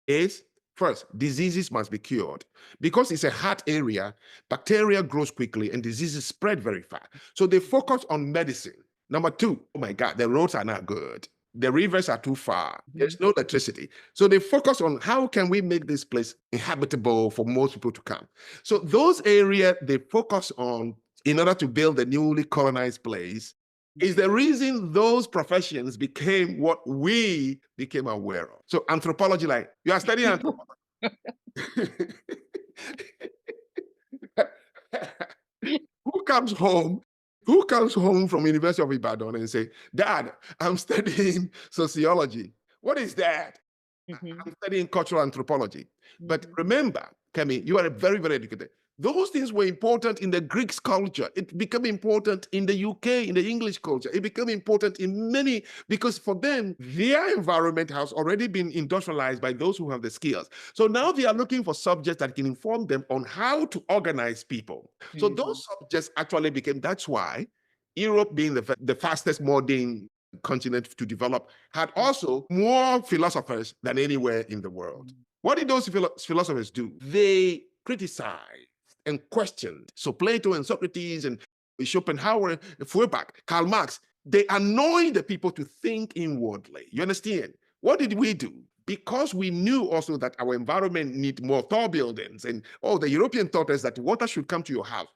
Is, first, diseases must be cured. Because it's a hot area, bacteria grows quickly and diseases spread very fast. So they focus on medicine. Number 2, oh my God, the roads are not good. The rivers are too far. There's no electricity. So they focus on how can we make this place inhabitable for most people to come. So those areas they focus on in order to build a newly colonized place is the reason those professions became what we became aware of. So anthropology, like you are studying anthropology. Who comes home from University of Ibadan and say, Dad, I'm studying sociology. What is that? I'm studying cultural anthropology. But remember, Kemi, you are very, very educated. Those things were important in the Greek culture. It became important in the UK, in the English culture. It became important in many, because for them, their environment has already been industrialized by those who have the skills. So now they are looking for subjects that can inform them on how to organize people. So those subjects actually became, that's why Europe, being the fastest modern continent to develop, had also more philosophers than anywhere in the world. What did those philosophers do? They criticized and questioned. So Plato and Socrates and Schopenhauer, Feuerbach, Karl Marx, they annoyed the people to think inwardly. You understand? What did we do? because we knew also that our environment need more tall buildings, and the European taught us that water should come to your house.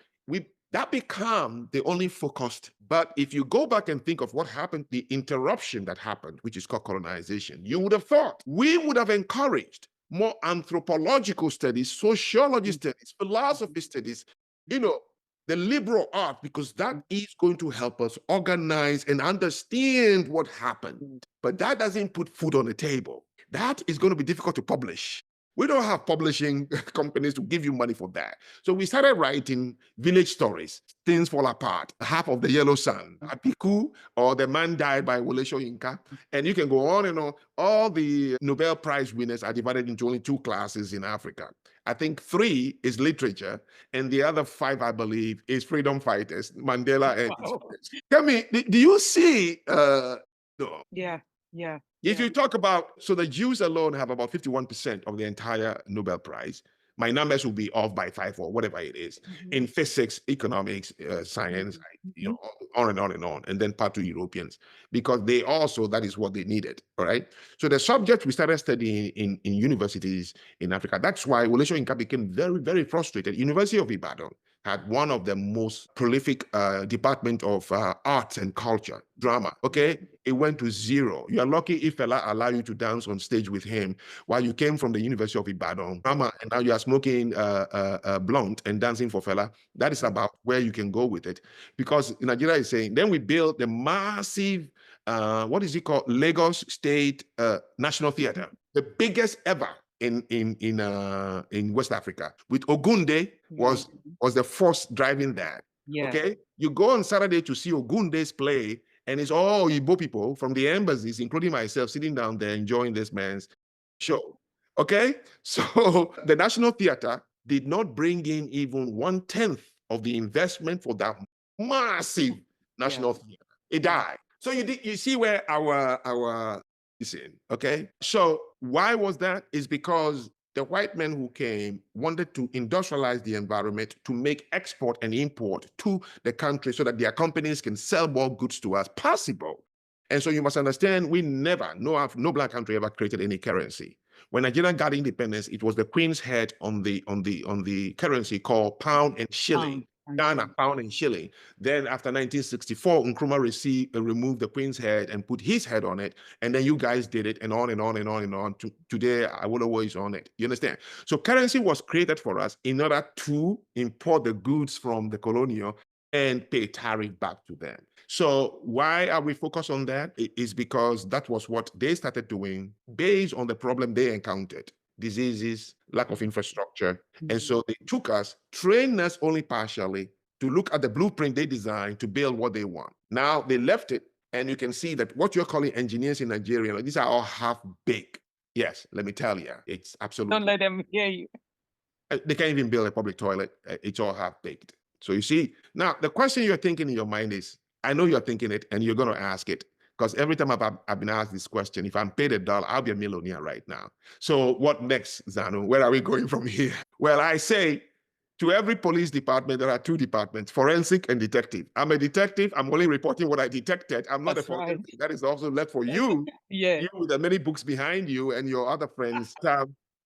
That become the only focused. But if you go back and think of what happened, the interruption that happened, which is called colonization, you would have thought we would have encouraged more anthropological studies, sociology studies, philosophy studies, the liberal art, because that is going to help us organize and understand what happened. But that doesn't put food on the table. That is going to be difficult to publish. We don't have publishing companies to give you money for that. So we started writing village stories. Things fall apart. Half of the Yellow Sun, Apiku, or The Man Died by Wole Soyinka. And you can go on and on. All the Nobel Prize winners are divided into only 2 classes in Africa. I think 3 is literature, and the other 5, I believe, is freedom fighters, Mandela and Tell me, do you see? No. Yeah. If you talk about, so the Jews alone have about 51% of the entire Nobel Prize. My numbers will be off by 5 or whatever it is. In physics, economics, science, on and on and on. And then part 2 Europeans, because they also, that is what they needed, all right? So the subject we started studying in universities in Africa, that's why Wole Soyinka became very, very frustrated. University of Ibadan had one of the most prolific department of arts and culture, drama, okay? It went to 0. You are lucky if Fela allow you to dance on stage with him while you came from the University of Ibadan, drama, and now you are smoking blunt and dancing for Fela. That is about where you can go with it. Because Nigeria is saying, then we built the massive, what is it called? Lagos State National Theater, the biggest ever in West Africa, with Ogunde was the force driving that. Okay, you go on Saturday to see Ogunde's play, and it's all Igbo people from the embassies, including myself, sitting down there enjoying this man's show. Okay, so the National Theater did not bring in even 1/10 of the investment for that massive National Theater. It died. So you see where our is in, okay? So why was that? Is because the white men who came wanted to industrialize the environment to make export and import to the country so that their companies can sell more goods to us possible. And so you must understand, we never, no black country ever created any currency. When Nigeria got independence, it was the Queen's head on the currency called pound and shilling. Ghana, pound and shilling. Then after 1964, Nkrumah removed the Queen's head and put his head on it. And then you guys did it, and on and on and on and on. Today, Awolowo is on it. You understand? So currency was created for us in order to import the goods from the colonial and pay tariff back to them. So why are we focused on that? It is because that was what they started doing based on the problem they encountered. Diseases, lack of infrastructure. And so they took us, trained us only partially to look at the blueprint they designed to build what they want. Now they left it, and you can see that what you're calling engineers in Nigeria, these are all half-baked. Yes, let me tell you, it's absolutely. Don't let them hear you. They can't even build a public toilet. It's all half-baked. So you see, now the question you're thinking in your mind is, I know you're thinking it, and you're going to ask it. Because every time I've been asked this question, if I'm paid $1, I'll be a millionaire right now. So what next, Zanu? Where are we going from here? Well, I say to every police department, there are 2 departments, forensic and detective. I'm a detective. I'm only reporting what I detected. I'm not a forensic. Right. That is also left for you. You with the many books behind you and your other friends.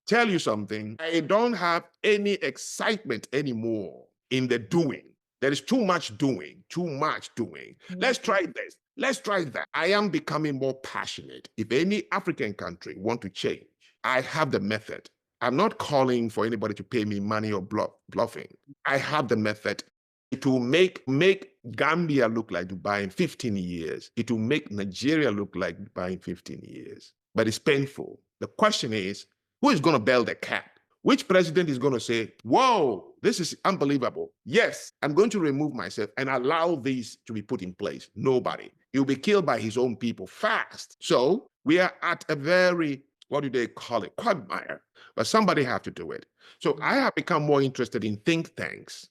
Tell you something. I don't have any excitement anymore in the doing. There is too much doing. Let's try this. Let's try that. I am becoming more passionate. If any African country want to change, I have the method. I'm not calling for anybody to pay me money or bluffing. I have the method. It will make Gambia look like Dubai in 15 years. It will make Nigeria look like Dubai in 15 years. But it's painful. The question is, who is going to bail the cat? Which president is going to say, whoa, this is unbelievable. Yes, I'm going to remove myself and allow these to be put in place. Nobody. He'll be killed by his own people fast. So we are at a very, what do they call it, quagmire. But somebody have to do it. So I have become more interested in think tanks,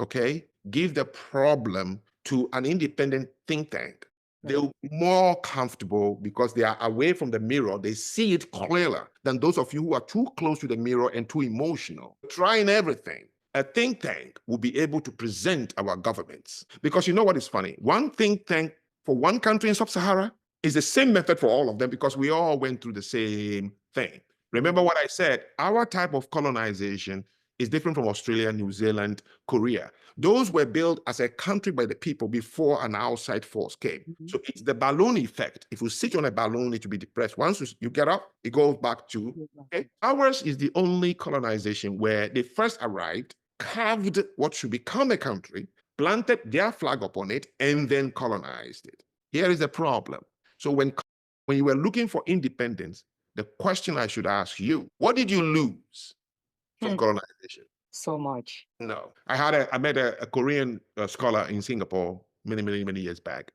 okay? Give the problem to an independent think tank. They're more comfortable because they are away from the mirror. They see it clearer than those of you who are too close to the mirror and too emotional. Trying everything. A think tank will be able to present our governments. Because you know what is funny? One think tank for one country in Sub-Sahara is the same method for all of them because we all went through the same thing. Remember what I said, our type of colonization is different from Australia, New Zealand, Korea. Those were built as a country by the people before an outside force came. So it's the balloon effect. If you sit on a balloon, it will be depressed. Once you get up, it goes back to, okay? Ours is the only colonization where they first arrived, carved what should become a country, planted their flag upon it, and then colonized it. Here is the problem. So when you were looking for independence, the question I should ask you, what did you lose from colonization? So much. No. I met a Korean scholar in Singapore many years back.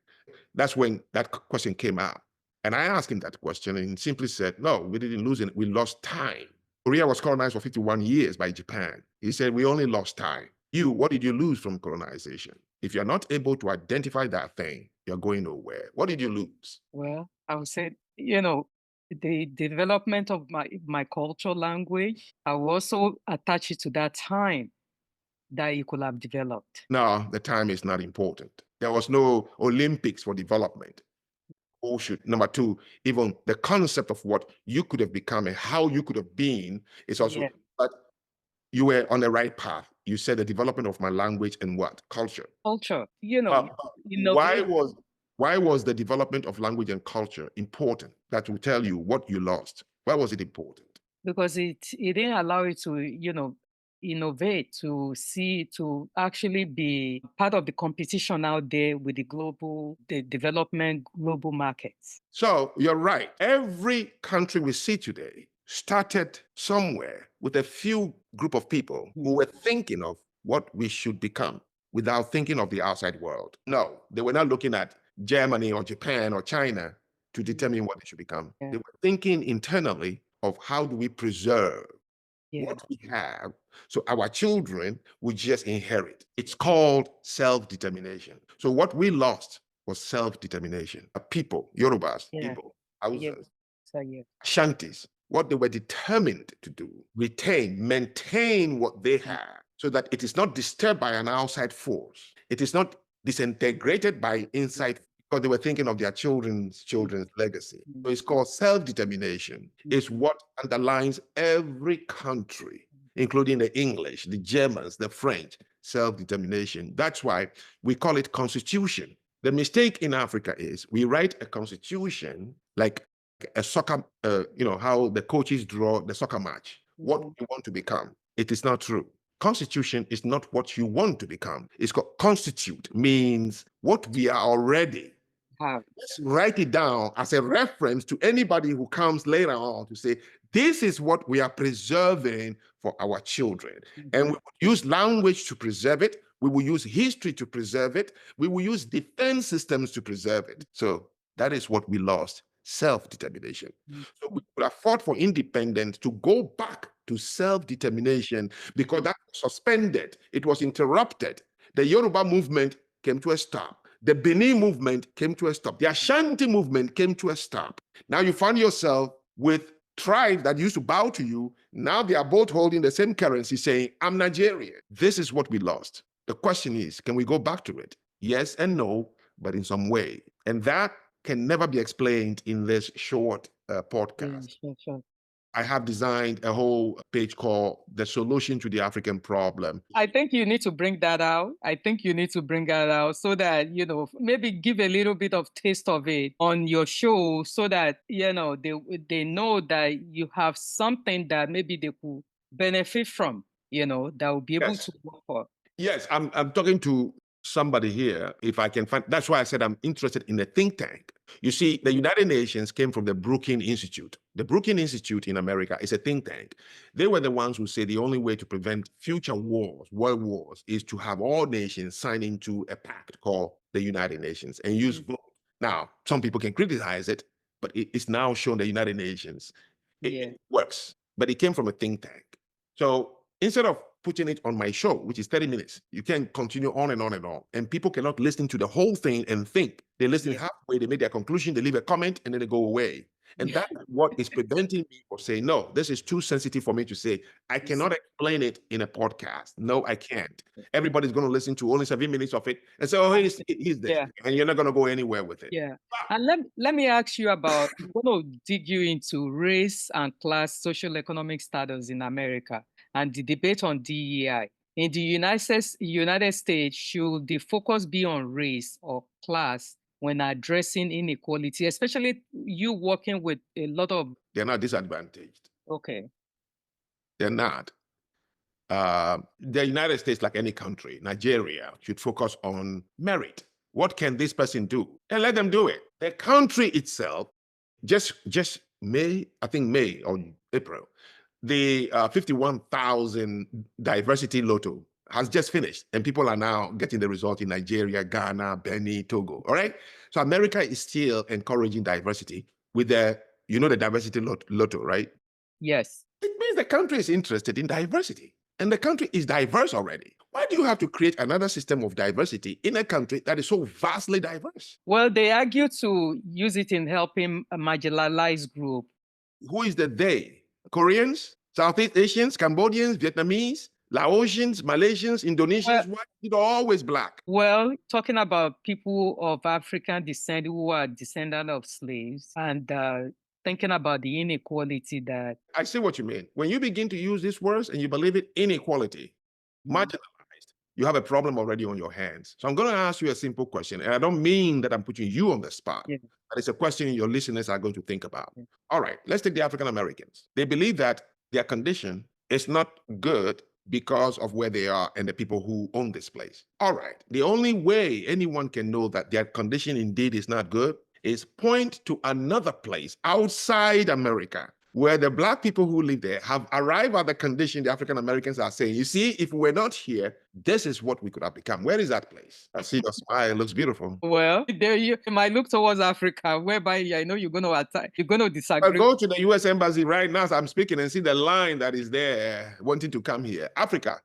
That's when that question came out. And I asked him that question and he simply said, no, we didn't lose it. We lost time. Korea was colonized for 51 years by Japan. He said, we only lost time. What did you lose from colonization? If you're not able to identify that thing, you're going nowhere. What did you lose? Well, I would say, the development of my culture language, I will also attach it to that time that it could have developed. No, the time is not important. There was no Olympics for development. Number two, even the concept of what you could have become and how you could have been is also, but you were on the right path. You said the development of my language and what? Culture. Culture, Why was the development of language and culture important? That will tell you what you lost. Why was it important? Because it didn't allow you to, innovate, to actually be part of the competition out there with the development global markets. So you're right. Every country we see today started somewhere with a few group of people who were thinking of what we should become without thinking of the outside world. No, they were not looking at Germany or Japan or China to determine what they should become. They were thinking internally of how do we preserve what we have so our children will just inherit. It's called self-determination. So what we lost was self-determination. People, Yorubas, people, Hausas, Shantis, what they were determined to do, maintain what they have so that it is not disturbed by an outside force. It is not disintegrated by inside, because they were thinking of their children's legacy. So it's called self-determination. It's what underlines every country, including the English, the Germans, the French, self-determination. That's why we call it constitution. The mistake in Africa is we write a constitution like a soccer, how the coaches draw the soccer match, what we want to become. It is not true. Constitution is not what you want to become. It's called constitute, means what we are already. Let's write it down as a reference to anybody who comes later on to say, this is what we are preserving for our children. And we will use language to preserve it. We will use history to preserve it. We will use defense systems to preserve it. So that is what we lost, self-determination. So we could have fought for independence to go back to self-determination because that was suspended. It was interrupted. The Yoruba movement came to a stop. The Benin movement came to a stop. The Ashanti movement came to a stop. Now you find yourself with tribes that used to bow to you. Now they are both holding the same currency saying, I'm Nigerian. This is what we lost. The question is, can we go back to it? Yes and no, but in some way. And that can never be explained in this short podcast. Sure. I have designed a whole page called The Solution to the African Problem. I think you need to bring that out. So that, maybe give a little bit of taste of it on your show so that, they know that you have something that maybe they could benefit from, that will be able to work for. Yes, I'm talking to somebody here, if I can find, that's why I said I'm interested in a think tank. You see, the United Nations came from the Brookings Institute. The Brookings Institute in America is a think tank. They were the ones who say the only way to prevent future wars, world wars, is to have all nations sign into a pact called the United Nations and use vote. Now, some people can criticize it, but it's now shown the United Nations. It works, but it came from a think tank. So instead of putting it on my show, which is 30 minutes, you can continue on and on and on. And people cannot listen to the whole thing and think. They listen halfway, they make their conclusion, they leave a comment, and then they go away. And that's what is preventing me from saying, no, this is too sensitive for me to say. I cannot explain it in a podcast. No, I can't. Everybody's going to listen to only 7 minutes of it and say, oh, he's this. Yeah. And you're not going to go anywhere with it. Yeah. And let me ask you about, I'm going to dig you into race and class social economic status in America and the debate on DEI. In the United States, should the focus be on race or class when addressing inequality, especially you working with a lot of... They're not disadvantaged. Okay. They're not. The United States, like any country, Nigeria, should focus on merit. What can this person do? And let them do it. The country itself, just May or April, the 51,000 diversity lotto has just finished, and people are now getting the result in Nigeria, Ghana, Benin, Togo. All right. So America is still encouraging diversity with the diversity lotto, right? Yes. It means the country is interested in diversity, and the country is diverse already. Why do you have to create another system of diversity in a country that is so vastly diverse? Well, they argue to use it in helping a marginalized group. Who is the they? Koreans, Southeast Asians, Cambodians, Vietnamese, Laotians, Malaysians, Indonesians, why is it always Black? Well, talking about people of African descent who are descendants of slaves and thinking about the inequality that... I see what you mean. When you begin to use these words and you believe it, inequality, marginalized, you have a problem already on your hands. So I'm going to ask you a simple question, and I don't mean that I'm putting you on the spot, but it's a question your listeners are going to think about. All right, let's take the African Americans. They believe that their condition is not good because of where they are and the people who own this place. All right, the only way anyone can know that their condition indeed is not good is point to another place outside America where the Black people who live there have arrived at the condition the African Americans are saying, you see, if we were not here, this is what we could have become. Where is that place? I see your smile. It looks beautiful. Well, there you might look towards Africa, whereby I know you're going to attack, you're going to disagree. I'll go to the U.S. Embassy right now as I'm speaking and see the line that is there wanting to come here. Africa,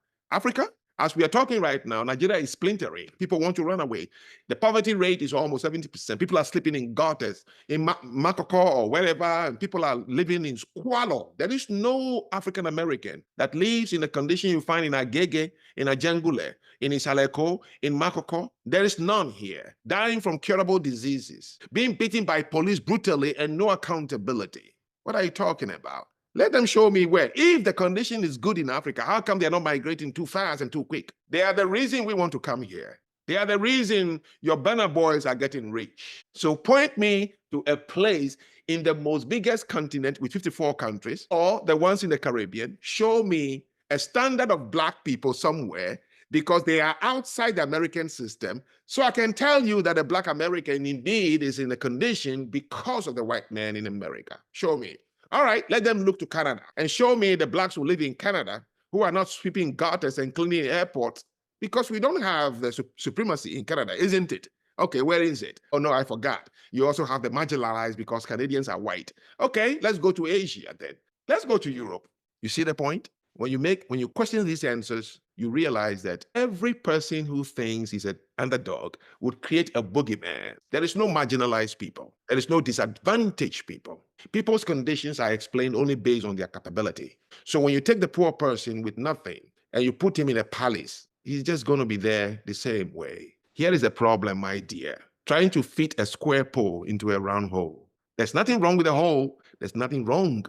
as we are talking right now, Nigeria is splintering. People want to run away. The poverty rate is almost 70%. People are sleeping in gutters, in Makoko or wherever, and people are living in squalor. There is no African American that lives in the condition you find in Agege, in Ajangule, in Isaleko, in Makoko. There is none here. Dying from curable diseases, being beaten by police brutally and no accountability. What are you talking about? Let them show me where. If the condition is good in Africa, how come they're not migrating too fast and too quick? They are the reason we want to come here. They are the reason your banner boys are getting rich. So point me to a place in the most biggest continent with 54 countries, or the ones in the Caribbean. Show me a standard of Black people somewhere because they are outside the American system. So I can tell you that a Black American indeed is in a condition because of the white man in America. Show me. All right, let them look to Canada and show me the Blacks who live in Canada who are not sweeping gutters and cleaning airports because we don't have the supremacy in Canada, isn't it? Okay, where is it? Oh, no, I forgot. You also have the marginalized because Canadians are white. Okay, let's go to Asia then. Let's go to Europe. You see the point? When you question these answers, you realize that every person who thinks he's an underdog would create a boogeyman. There is no marginalized people. There is no disadvantaged people. People's conditions are explained only based on their capability. So when you take the poor person with nothing and you put him in a palace, he's just going to be there the same way. Here is the problem, my dear. Trying to fit a square pole into a round hole. There's nothing wrong with the hole. There's nothing wrong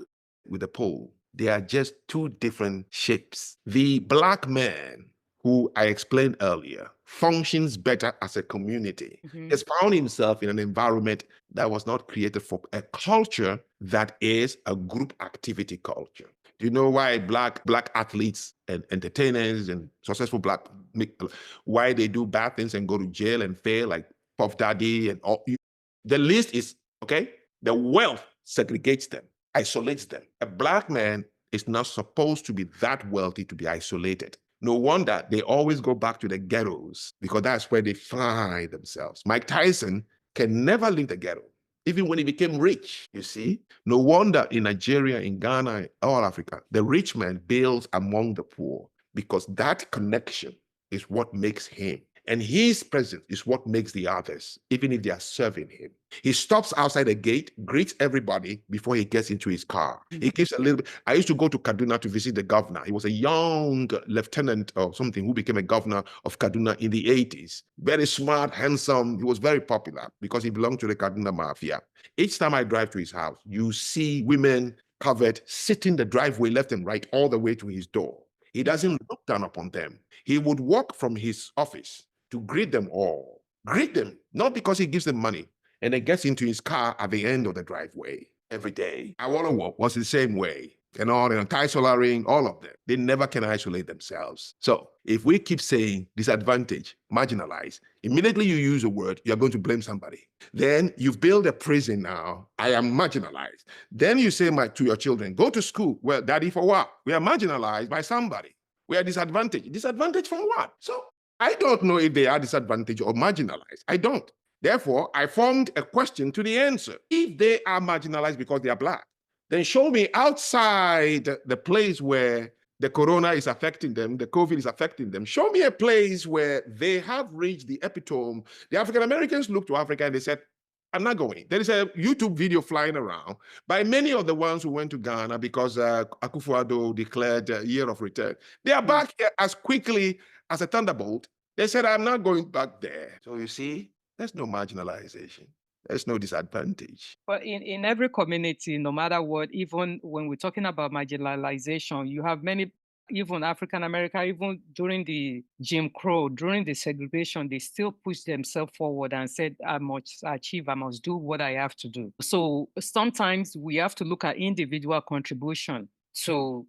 with the pole. They are just two different shapes. The Black man, who I explained earlier, functions better as a community. He has found himself in an environment that was not created for a culture that is a group activity culture. Do you know why black athletes and entertainers and successful Black, why they do bad things and go to jail and fail, like Puff Daddy and all? The list is, okay? The wealth segregates them, isolates them. A Black man is not supposed to be that wealthy to be isolated. No wonder they always go back to the ghettos because that's where they find themselves. Mike Tyson can never leave the ghetto, even when he became rich, you see. No wonder in Nigeria, in Ghana, in all Africa, the rich man builds among the poor because that connection is what makes him. And his presence is what makes the others, even if they are serving him. He stops outside the gate, greets everybody before he gets into his car. He gives a little bit. I used to go to Kaduna to visit the governor. He was a young lieutenant or something who became a governor of Kaduna in the 80s. Very smart, handsome. He was very popular because he belonged to the Kaduna mafia. Each time I drive to his house, you see women covered sitting the driveway left and right all the way to his door. He doesn't look down upon them. He would walk from his office to greet them all. Greet them, not because he gives them money, and then gets into his car at the end of the driveway every day. Awolowo was the same way. And all, Tai Solarin, all of them, they never can isolate themselves. So if we keep saying disadvantage, marginalize, immediately you use a word, you're going to blame somebody. Then you've built a prison now, I am marginalized. Then you say to your children, go to school. Well, daddy, for what? We are marginalized by somebody. We are disadvantaged. Disadvantaged from what? So I don't know if they are disadvantaged or marginalized. I don't. Therefore, I formed a question to the answer. If they are marginalized because they are Black, then show me outside the place where the corona is affecting them, the COVID is affecting them. Show me a place where they have reached the epitome. The African Americans looked to Africa and they said, I'm not going. There is a YouTube video flying around by many of the ones who went to Ghana because Akufo-Addo declared a year of return. They are back here as quickly as a thunderbolt. They said, I'm not going back there. So you see, there's no marginalization. There's no disadvantage. But in every community, no matter what, even when we're talking about marginalization, you have many, even African American, even during the Jim Crow, during the segregation, they still pushed themselves forward and said, I must achieve, I must do what I have to do. So sometimes we have to look at individual contribution to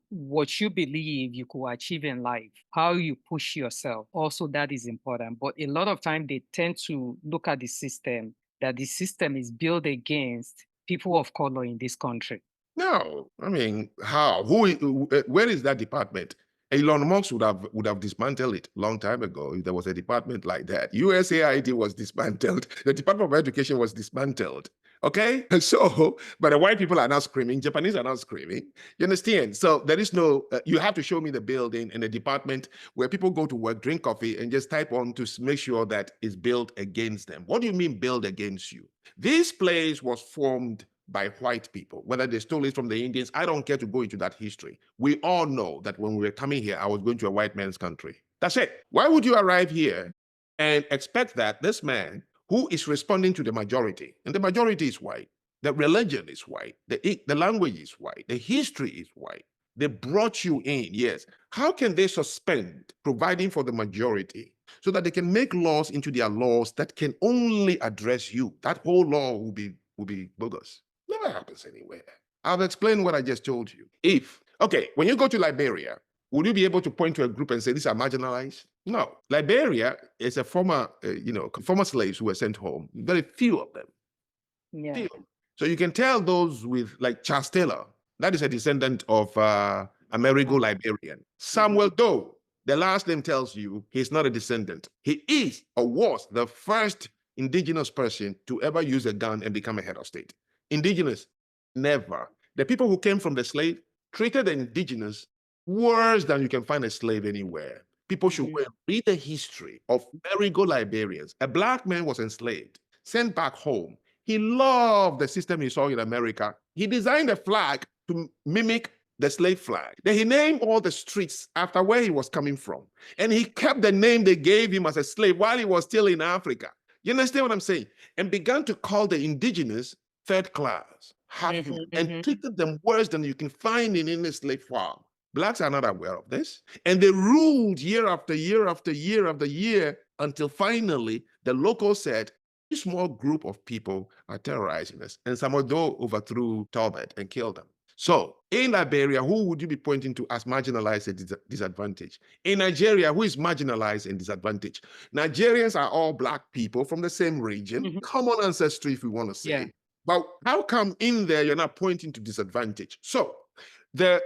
what you believe you could achieve in life, how you push yourself. Also, that is important. But a lot of time they tend to look at the system, that the system is built against people of color in this country. No, I mean, how? Where is that department? Elon Musk would have dismantled it a long time ago if there was a department like that. USAID was dismantled. The Department of Education was dismantled. Okay? So, but the white people are now screaming. Japanese are now screaming. You understand? So there is no, you have to show me the building and the department where people go to work, drink coffee, and just type on to make sure that it's built against them. What do you mean built against you? This place was formed by white people, whether they stole it from the Indians. I don't care to go into that history. We all know that when we were coming here, I was going to a white man's country. That's it. Why would you arrive here and expect that this man who is responding to the majority, and the majority is white, the religion is white, the language is white, the history is white, they brought you in, yes. How can they suspend providing for the majority so that they can make laws into their laws that can only address you? That whole law will be bogus. Never happens anywhere. I've explained what I just told you. When you go to Liberia, would you be able to point to a group and say these are marginalized? No. Liberia is a former slaves who were sent home. Very few of them. Yeah. Few. So you can tell those with, like Charles Taylor, that is a descendant of Amerigo Liberian. Samuel Doe, the last name tells you he's not a descendant. He is or was the first indigenous person to ever use a gun and become a head of state. Indigenous, never. The people who came from the slave treated the indigenous worse than you can find a slave anywhere. People should read the history of Amerigo Liberians. A Black man was enslaved, sent back home. He loved the system he saw in America. He designed a flag to mimic the slave flag. Then he named all the streets after where he was coming from. And he kept the name they gave him as a slave while he was still in Africa. You understand what I'm saying? And began to call the indigenous third class, and treated them worse than you can find in any slave farm. Blacks are not aware of this. And they ruled year after year after year after year until finally the locals said, a small group of people are terrorizing us. And Samuel Doe overthrew Talbot and killed them. So in Liberia, who would you be pointing to as marginalized and disadvantaged? In Nigeria, who is marginalized and disadvantaged? Nigerians are all Black people from the same region, common ancestry, if we want to say. Yeah. But how come in there you're not pointing to disadvantage? So the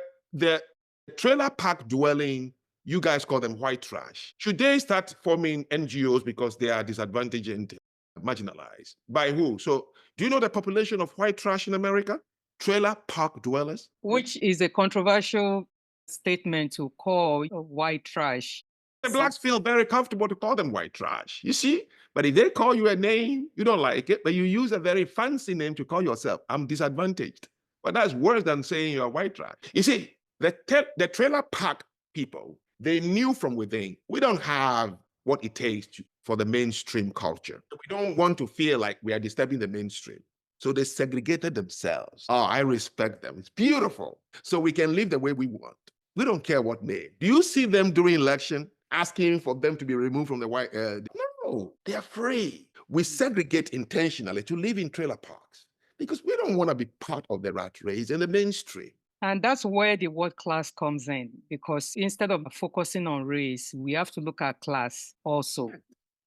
trailer park dwelling, you guys call them white trash. Should they start forming NGOs because they are disadvantaged and marginalized? By who? So do you know the population of white trash in America? Trailer park dwellers? Which is a controversial statement to call white trash. The blacks feel very comfortable to call them white trash, you see? But if they call you a name, you don't like it, but you use a very fancy name to call yourself, I'm disadvantaged. But that's worse than saying you're white trash. You see, the trailer park people, they knew from within, we don't have what it takes for the mainstream culture. We don't want to feel like we are disturbing the mainstream. So they segregated themselves. Oh, I respect them. It's beautiful. So we can live the way we want. We don't care what name. Do you see them during election asking for them to be removed from the white? No, they are free. We segregate intentionally to live in trailer parks because we don't want to be part of the rat race in the mainstream. And that's where the word class comes in, because instead of focusing on race, we have to look at class also.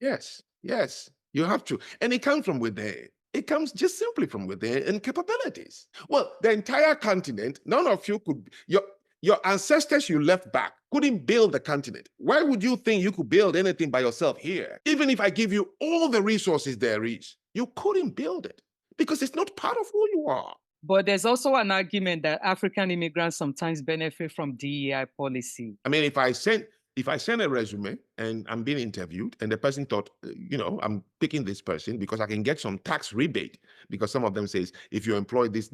Yes, you have to. And it comes from within. It comes just simply from within and capabilities. Well, the entire continent, none of you could, your ancestors you left back couldn't build the continent. Why would you think you could build anything by yourself here? Even if I give you all the resources there is, you couldn't build it because it's not part of who you are. But there's also an argument that African immigrants sometimes benefit from DEI policy. I mean, if I send a resume and I'm being interviewed and the person thought, I'm picking this person because I can get some tax rebate because some of them says, if you employ this,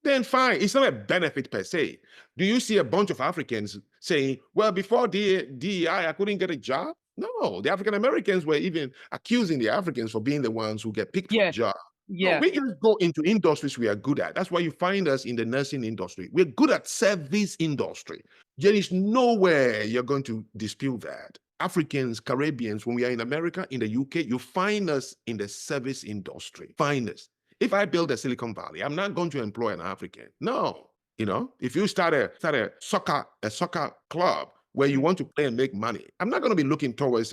then fine. It's not a benefit per se. Do you see a bunch of Africans saying, well, before DEI, I couldn't get a job? No, the African Americans were even accusing the Africans for being the ones who get picked for jobs. Yeah. No, we can go into industries we are good at. That's why you find us in the nursing industry. We're good at service industry. There is nowhere you're going to dispute that. Africans, Caribbeans, when we are in America, in the UK, you find us in the service industry. Find us. If I build a Silicon Valley, I'm not going to employ an African. No. If you start a soccer club where you want to play and make money, I'm not going to be looking towards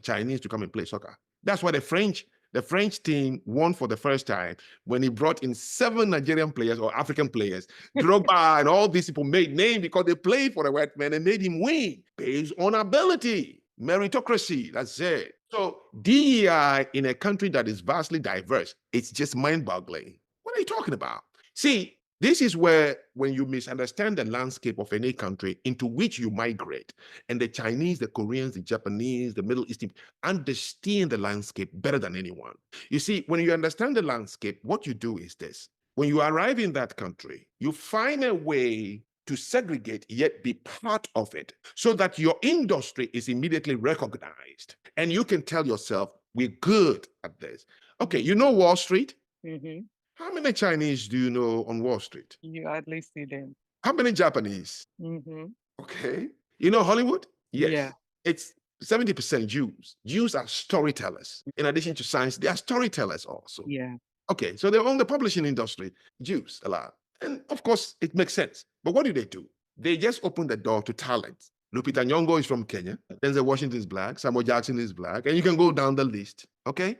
Chinese to come and play soccer. That's why the French team won for the first time when he brought in 7 Nigerian players or African players. Drogba and all these people made name because they played for the white man and made him win based on ability, meritocracy. That's it. So DEI in a country that is vastly diverse, it's just mind-boggling. What are you talking about? See, this is where, when you misunderstand the landscape of any country into which you migrate, and the Chinese, the Koreans, the Japanese, the Middle Eastern, understand the landscape better than anyone. You see, when you understand the landscape, what you do is this. When you arrive in that country, you find a way to segregate yet be part of it so that your industry is immediately recognized. And you can tell yourself, we're good at this. Okay, you know Wall Street? Mm-hmm. How many Chinese do you know on Wall Street? You hardly see them. How many Japanese? Mm-hmm. Okay. You know Hollywood? Yes. Yeah. It's 70% Jews. Jews are storytellers. In addition to science, they are storytellers also. Yeah. Okay, so they own the publishing industry. Jews a lot. And of course, it makes sense. But what do? They just open the door to talent. Lupita Nyong'o is from Kenya. Denzel Washington is black. Samuel Jackson is black. And you can go down the list. Okay?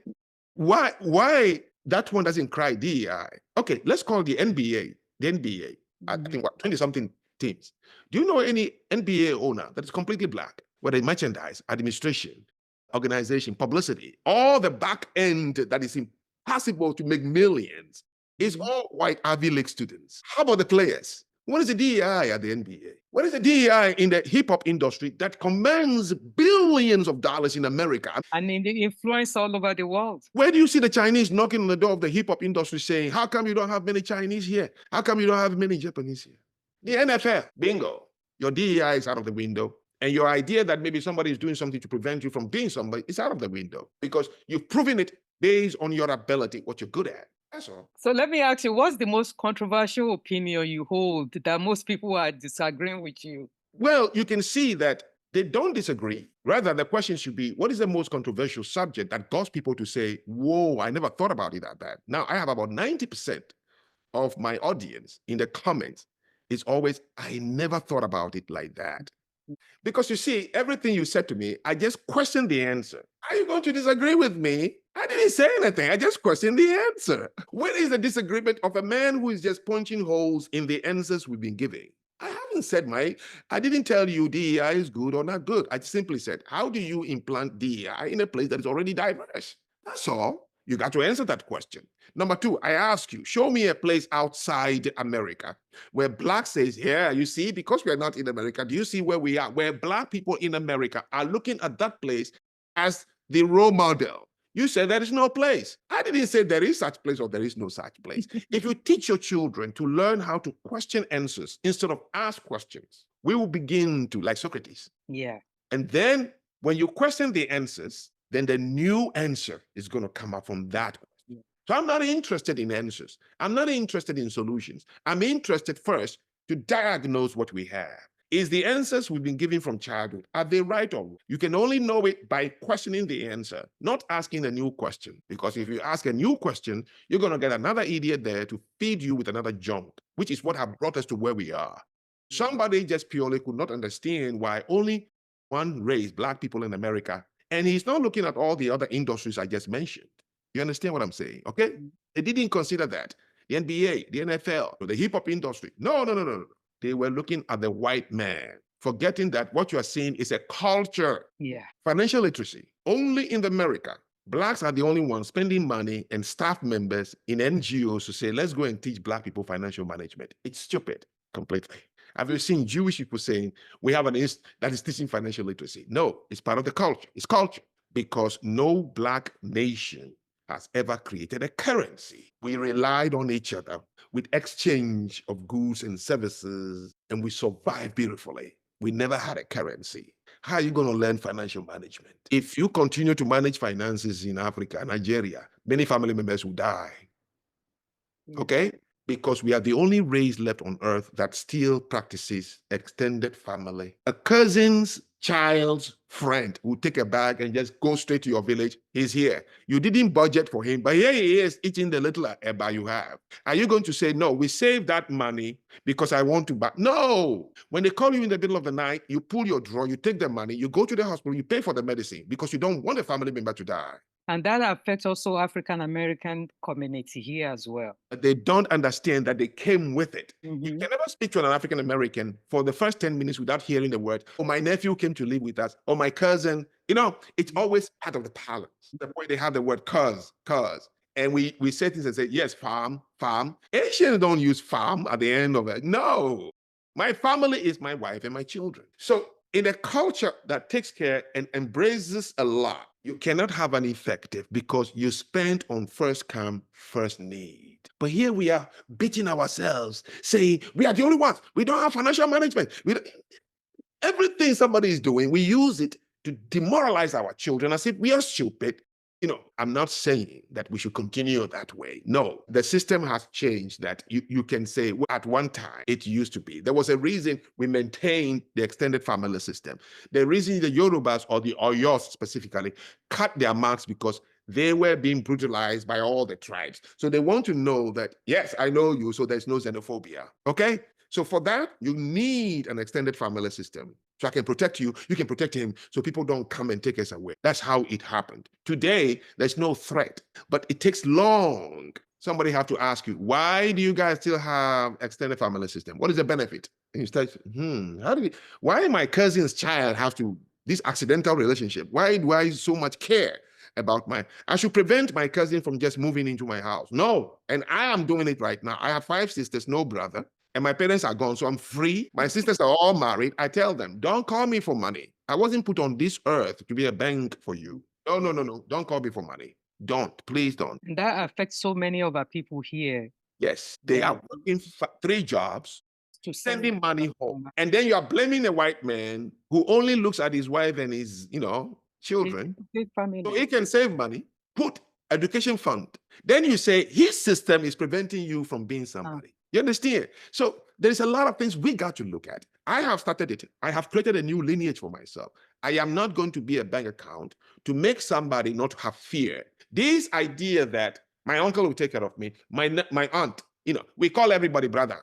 Why that one doesn't cry DEI? Okay, let's call the NBA. The NBA, I think 20-something teams. Do you know any NBA owner that is completely black? Whether merchandise, administration, organization, publicity, all the back end that is impossible to make millions is all white Ivy League students. How about the players? What is the DEI at the NBA? What is the DEI in the hip-hop industry that commands billions of dollars in America? And in the influence all over the world. Where do you see the Chinese knocking on the door of the hip-hop industry saying, how come you don't have many Chinese here? How come you don't have many Japanese here? The NFL, bingo. Your DEI is out of the window. And your idea that maybe somebody is doing something to prevent you from being somebody is out of the window because you've proven it based on your ability, what you're good at. That's all. So let me ask you, what's the most controversial opinion you hold that most people are disagreeing with you? Well, you can see that they don't disagree. Rather, the question should be, what is the most controversial subject that caused people to say, whoa, I never thought about it that bad? Now, I have about 90% of my audience in the comments is always, I never thought about it like that. Because you see, everything you said to me, I just questioned the answer. Are you going to disagree with me? I didn't say anything. I just questioned the answer. Where is the disagreement of a man who is just punching holes in the answers we've been giving? I haven't said I didn't tell you DEI is good or not good. I simply said, how do you implant DEI in a place that is already diverse? That's all. You got to answer that question. Number two, I ask you, show me a place outside America where Black says, yeah, you see, because we are not in America, do you see where we are? Where Black people in America are looking at that place as the role model. You said there is no place. I didn't say there is such place or there is no such place. If you teach your children to learn how to question answers instead of ask questions, we will begin to, like Socrates. Yeah. And then when you question the answers, then the new answer is going to come up from that. So I'm not interested in answers. I'm not interested in solutions. I'm interested first to diagnose what we have. Is the answers we've been given from childhood, are they right or wrong? You can only know it by questioning the answer, not asking a new question. Because if you ask a new question, you're going to get another idiot there to feed you with another junk, which is what have brought us to where we are. Somebody just purely could not understand why only one race, Black people in America, and he's not looking at all the other industries I just mentioned. You understand what I'm saying? Okay? They didn't consider that. The NBA, the NFL, the hip hop industry. No. They were looking at the white man, forgetting that what you are seeing is a culture. Yeah. Financial literacy. Only in America, Blacks are the only ones spending money and staff members in NGOs to say, let's go and teach Black people financial management. It's stupid, completely. Have you seen Jewish people saying, we have an that is teaching financial literacy? No, it's part of the culture. It's culture. Because no Black nation has ever created a currency. We relied on each other with exchange of goods and services, and we survived beautifully. We never had a currency. How are you going to learn financial management? If you continue to manage finances in Africa, Nigeria, many family members will die. Okay? Because we are the only race left on earth that still practices extended family. A cousin's child's friend will take a bag and just go straight to your village. He's here. You didn't budget for him, but here he is eating the little eba you have. Are you going to say, no, we saved that money because I want to buy? No. When they call you in the middle of the night, you pull your drawer, you take the money, you go to the hospital, you pay for the medicine because you don't want a family member to die. And that affects also African American community here as well. They don't understand that they came with it. You can never speak to an African American for the first 10 minutes without hearing the word, oh, my nephew came to live with us, or my cousin. You know, it's always part of the balance. The point they have the word cuz. And we say things and say, yes, farm. Asians don't use farm at the end of it. No, my family is my wife and my children. So in a culture that takes care and embraces a lot, you cannot have an effective because you spend on first come, first need. But here we are beating ourselves, saying we are the only ones. We don't have financial management. Everything somebody is doing, we use it to demoralize our children as if we are stupid. You know, I'm not saying that we should continue that way. No, the system has changed that you can say well, at one time it used to be. There was a reason we maintained the extended family system. The reason the Yorubas or the Oyos specifically cut their marks because they were being brutalized by all the tribes. So they want to know that, yes, I know you, so there's no xenophobia. Okay? So for that, you need an extended family system. So I can protect you, you can protect him, so people don't come and take us away. That's how it happened. Today, there's no threat, but it takes long. Somebody have to ask you, why do you guys still have extended family system? What is the benefit? And you start, why my cousin's child have to, this accidental relationship? Why do I so much care about I should prevent my cousin from just moving into my house. No, and I am doing it right now. I have 5 sisters, no brother. And my parents are gone, so I'm free. My sisters are all married. I tell them, don't call me for money. I wasn't put on this earth to be a bank for you. No. Don't call me for money. Don't. Please don't. And that affects so many of our people here. Yes. They are working 3 jobs, to sending money home. And then you are blaming a white man who only looks at his wife and his, children. So he can save money, put education fund. Then you say his system is preventing you from being somebody. You understand? So there's a lot of things we got to look at. I have started it. I have created a new lineage for myself. I am not going to be a bank account to make somebody not have fear. This idea that my uncle will take care of me, my aunt, we call everybody brother.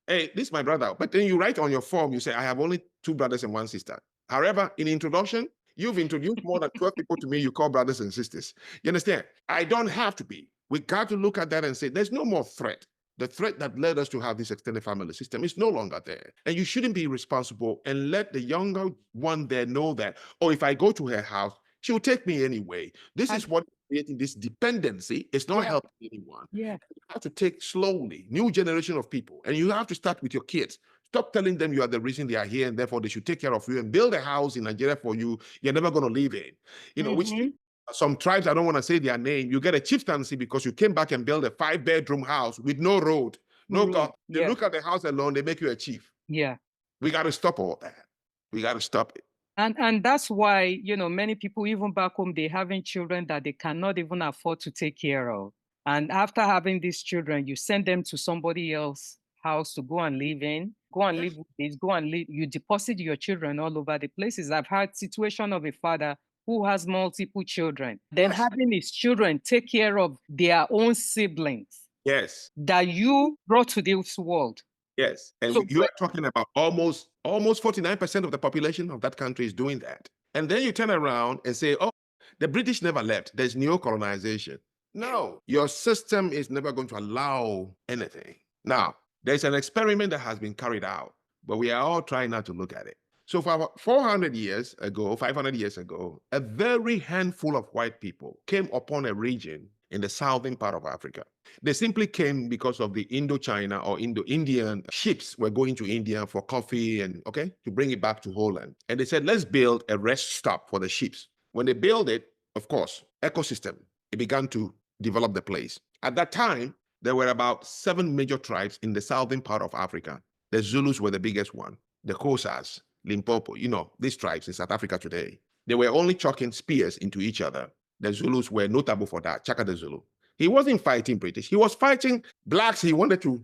Hey, this is my brother. But then you write on your form, you say, I have only 2 brothers and 1 sister. However, in introduction, you've introduced more than 12 people to me you call brothers and sisters. You understand? I don't have to be. We got to look at that and say, there's no more threat. The threat that led us to have this extended family system is no longer there. And you shouldn't be responsible and let the younger one there know that, oh, if I go to her house, she will take me anyway. This is what creating this dependency. It's not helping anyone. Yeah. You have to take slowly, new generation of people, and you have to start with your kids. Stop telling them you are the reason they are here and therefore they should take care of you and build a house in Nigeria for you you're never going to live in. You know, which some tribes, I don't want to say their name, you get a chieftaincy because you came back and built a 5-bedroom house with no road, no God. They look at the house alone, they make you a chief. Yeah. We got to stop all that. We got to stop it. And that's why, you know, many people, even back home, they're having children that they cannot even afford to take care of. And after having these children, you send them to somebody else's house to go and live in, go and live with this, go and live. You deposit your children all over the places. I've had situation of a father who has multiple children, then having his children take care of their own siblings. Yes. That you brought to this world. Yes. And so, you are talking about almost 49% of the population of that country is doing that. And then you turn around and say, oh, the British never left. There's neo-colonization. No, your system is never going to allow anything. Now, there's an experiment that has been carried out, but we are all trying not to look at it. So for about 400 years ago, 500 years ago, a very handful of white people came upon a region in the southern part of Africa. They simply came because of the Indochina or Indo-Indian ships were going to India for coffee and, to bring it back to Holland. And they said, let's build a rest stop for the ships. When they built it, of course, ecosystem, it began to develop the place. At that time, there were about 7 major tribes in the southern part of Africa. The Zulus were the biggest one, the Xhosas, Limpopo, these tribes in South Africa today. They were only chucking spears into each other. The Zulus were notable for that, Chaka the Zulu. He wasn't fighting British. He was fighting blacks he wanted to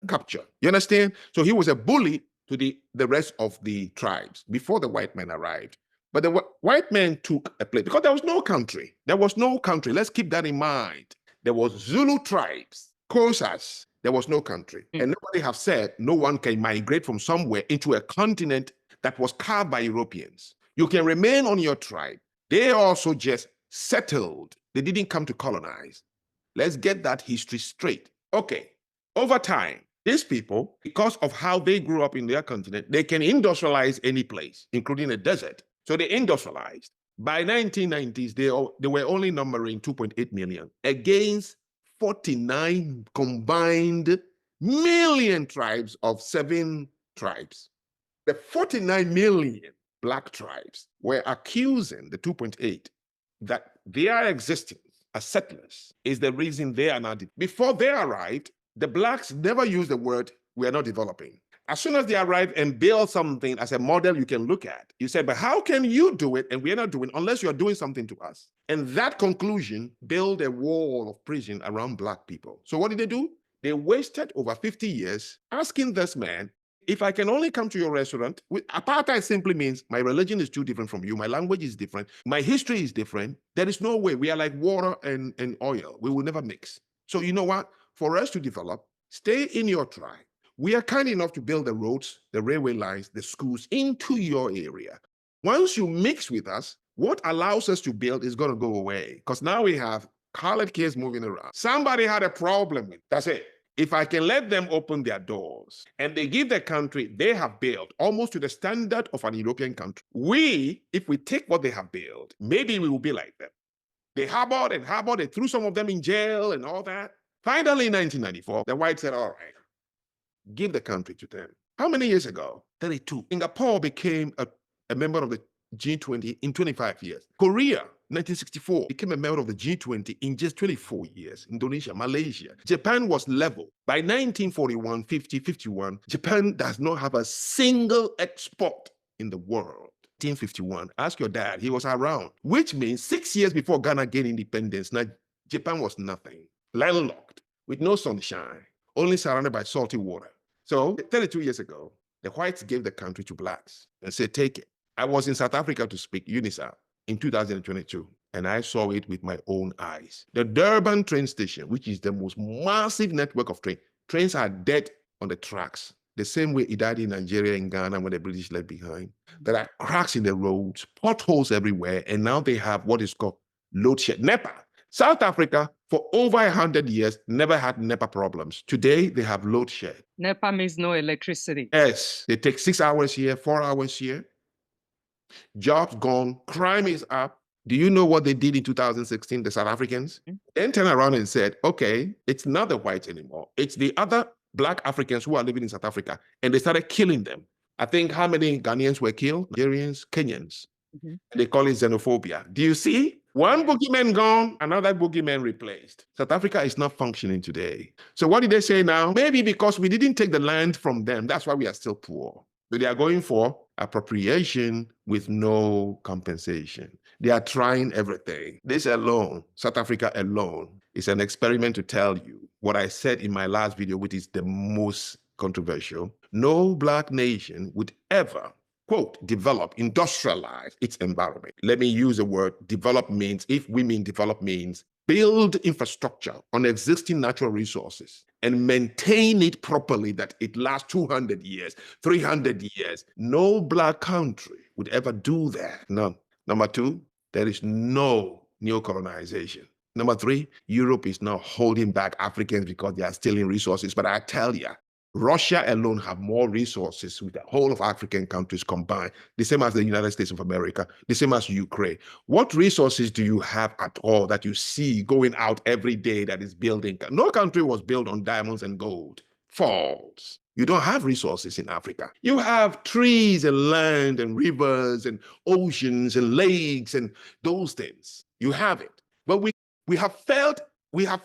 capture. You understand? So he was a bully to the rest of the tribes before the white men arrived. But the white men took a place because there was no country. There was no country. Let's keep that in mind. There was Zulu tribes, Xhosas. There was no country. And nobody have said no one can migrate from somewhere into a continent that was carved by Europeans. You can remain on your tribe. They also just settled. They didn't come to colonize. Let's get that history straight. Okay, over time, these people, because of how they grew up in their continent, they can industrialize any place, including a desert. So they industrialized. By 1990s, they were only numbering 2.8 million against 49 combined million tribes of 7 tribes. The 49 million Black tribes were accusing the 2.8 that their existence as settlers is the reason they are not. Before they arrived, the Blacks never used the word, we are not developing. As soon as they arrive and build something as a model you can look at, you say, but how can you do it and we are not doing unless you're doing something to us? And that conclusion built a wall of prison around Black people. So what did they do? They wasted over 50 years asking this man, if I can only come to your restaurant, apartheid simply means my religion is too different from you, my language is different, my history is different. There is no way. We are like water and oil. We will never mix. So you know what? For us to develop, stay in your tribe. We are kind enough to build the roads, the railway lines, the schools into your area. Once you mix with us, what allows us to build is going to go away because now we have colored kids moving around. Somebody had a problem with it. That's it. If I can let them open their doors and they give the country they have built almost to the standard of an European country, if we take what they have built, maybe we will be like them. They harbored, they threw some of them in jail and all that. Finally, in 1994, the whites said, all right, give the country to them. How many years ago? 32. Singapore became a member of the G20 in 25 years. Korea, 1964, became a member of the G20 in just 24 years. Indonesia, Malaysia. Japan was level. By 1941, 50, 51, Japan does not have a single export in the world. 1951, ask your dad, he was around, which means 6 years before Ghana gained independence, now Japan was nothing. Landlocked, with no sunshine, only surrounded by salty water. So 32 years ago, the whites gave the country to Blacks and said, take it. I was in South Africa to speak UNISA in 2022, and I saw it with my own eyes. The Durban train station, which is the most massive network of trains are dead on the tracks, the same way it died in Nigeria and Ghana when the British left behind. There are cracks in the roads, potholes everywhere, and now they have what is called load shed. NEPA. South Africa, for over 100 years, never had NEPA problems. Today, they have load shed. NEPA means no electricity. Yes, they take 6 hours here, 4 hours here. Jobs gone, crime is up. Do you know what they did in 2016, the South Africans? Then turned around and said, okay, it's not the whites anymore. It's the other Black Africans who are living in South Africa. And they started killing them. I think how many Ghanaians were killed? Nigerians, Kenyans. They call it xenophobia. Do you see? One boogeyman gone, another boogeyman replaced. South Africa is not functioning today. So what did they say now? Maybe because we didn't take the land from them, that's why we are still poor. So they are going for appropriation with no compensation. They are trying everything. This alone, South Africa alone, is an experiment to tell you what I said in my last video, which is the most controversial. No Black nation would ever, quote, develop, industrialize its environment. Let me use the word develop means, if we mean develop means, build infrastructure on existing natural resources and maintain it properly that it lasts 200 years, 300 years. No Black country would ever do that. None. Number two, there is no neo-colonization. Number three, Europe is not holding back Africans because they are stealing resources. But I tell you, Russia alone have more resources with the whole of African countries combined, the same as the United States of America, the same as Ukraine. What resources do you have at all that you see going out every day that is building? No country was built on diamonds and gold. False. You don't have resources in Africa. You have trees and land and rivers and oceans and lakes and those things. You have it. But we have failed. We have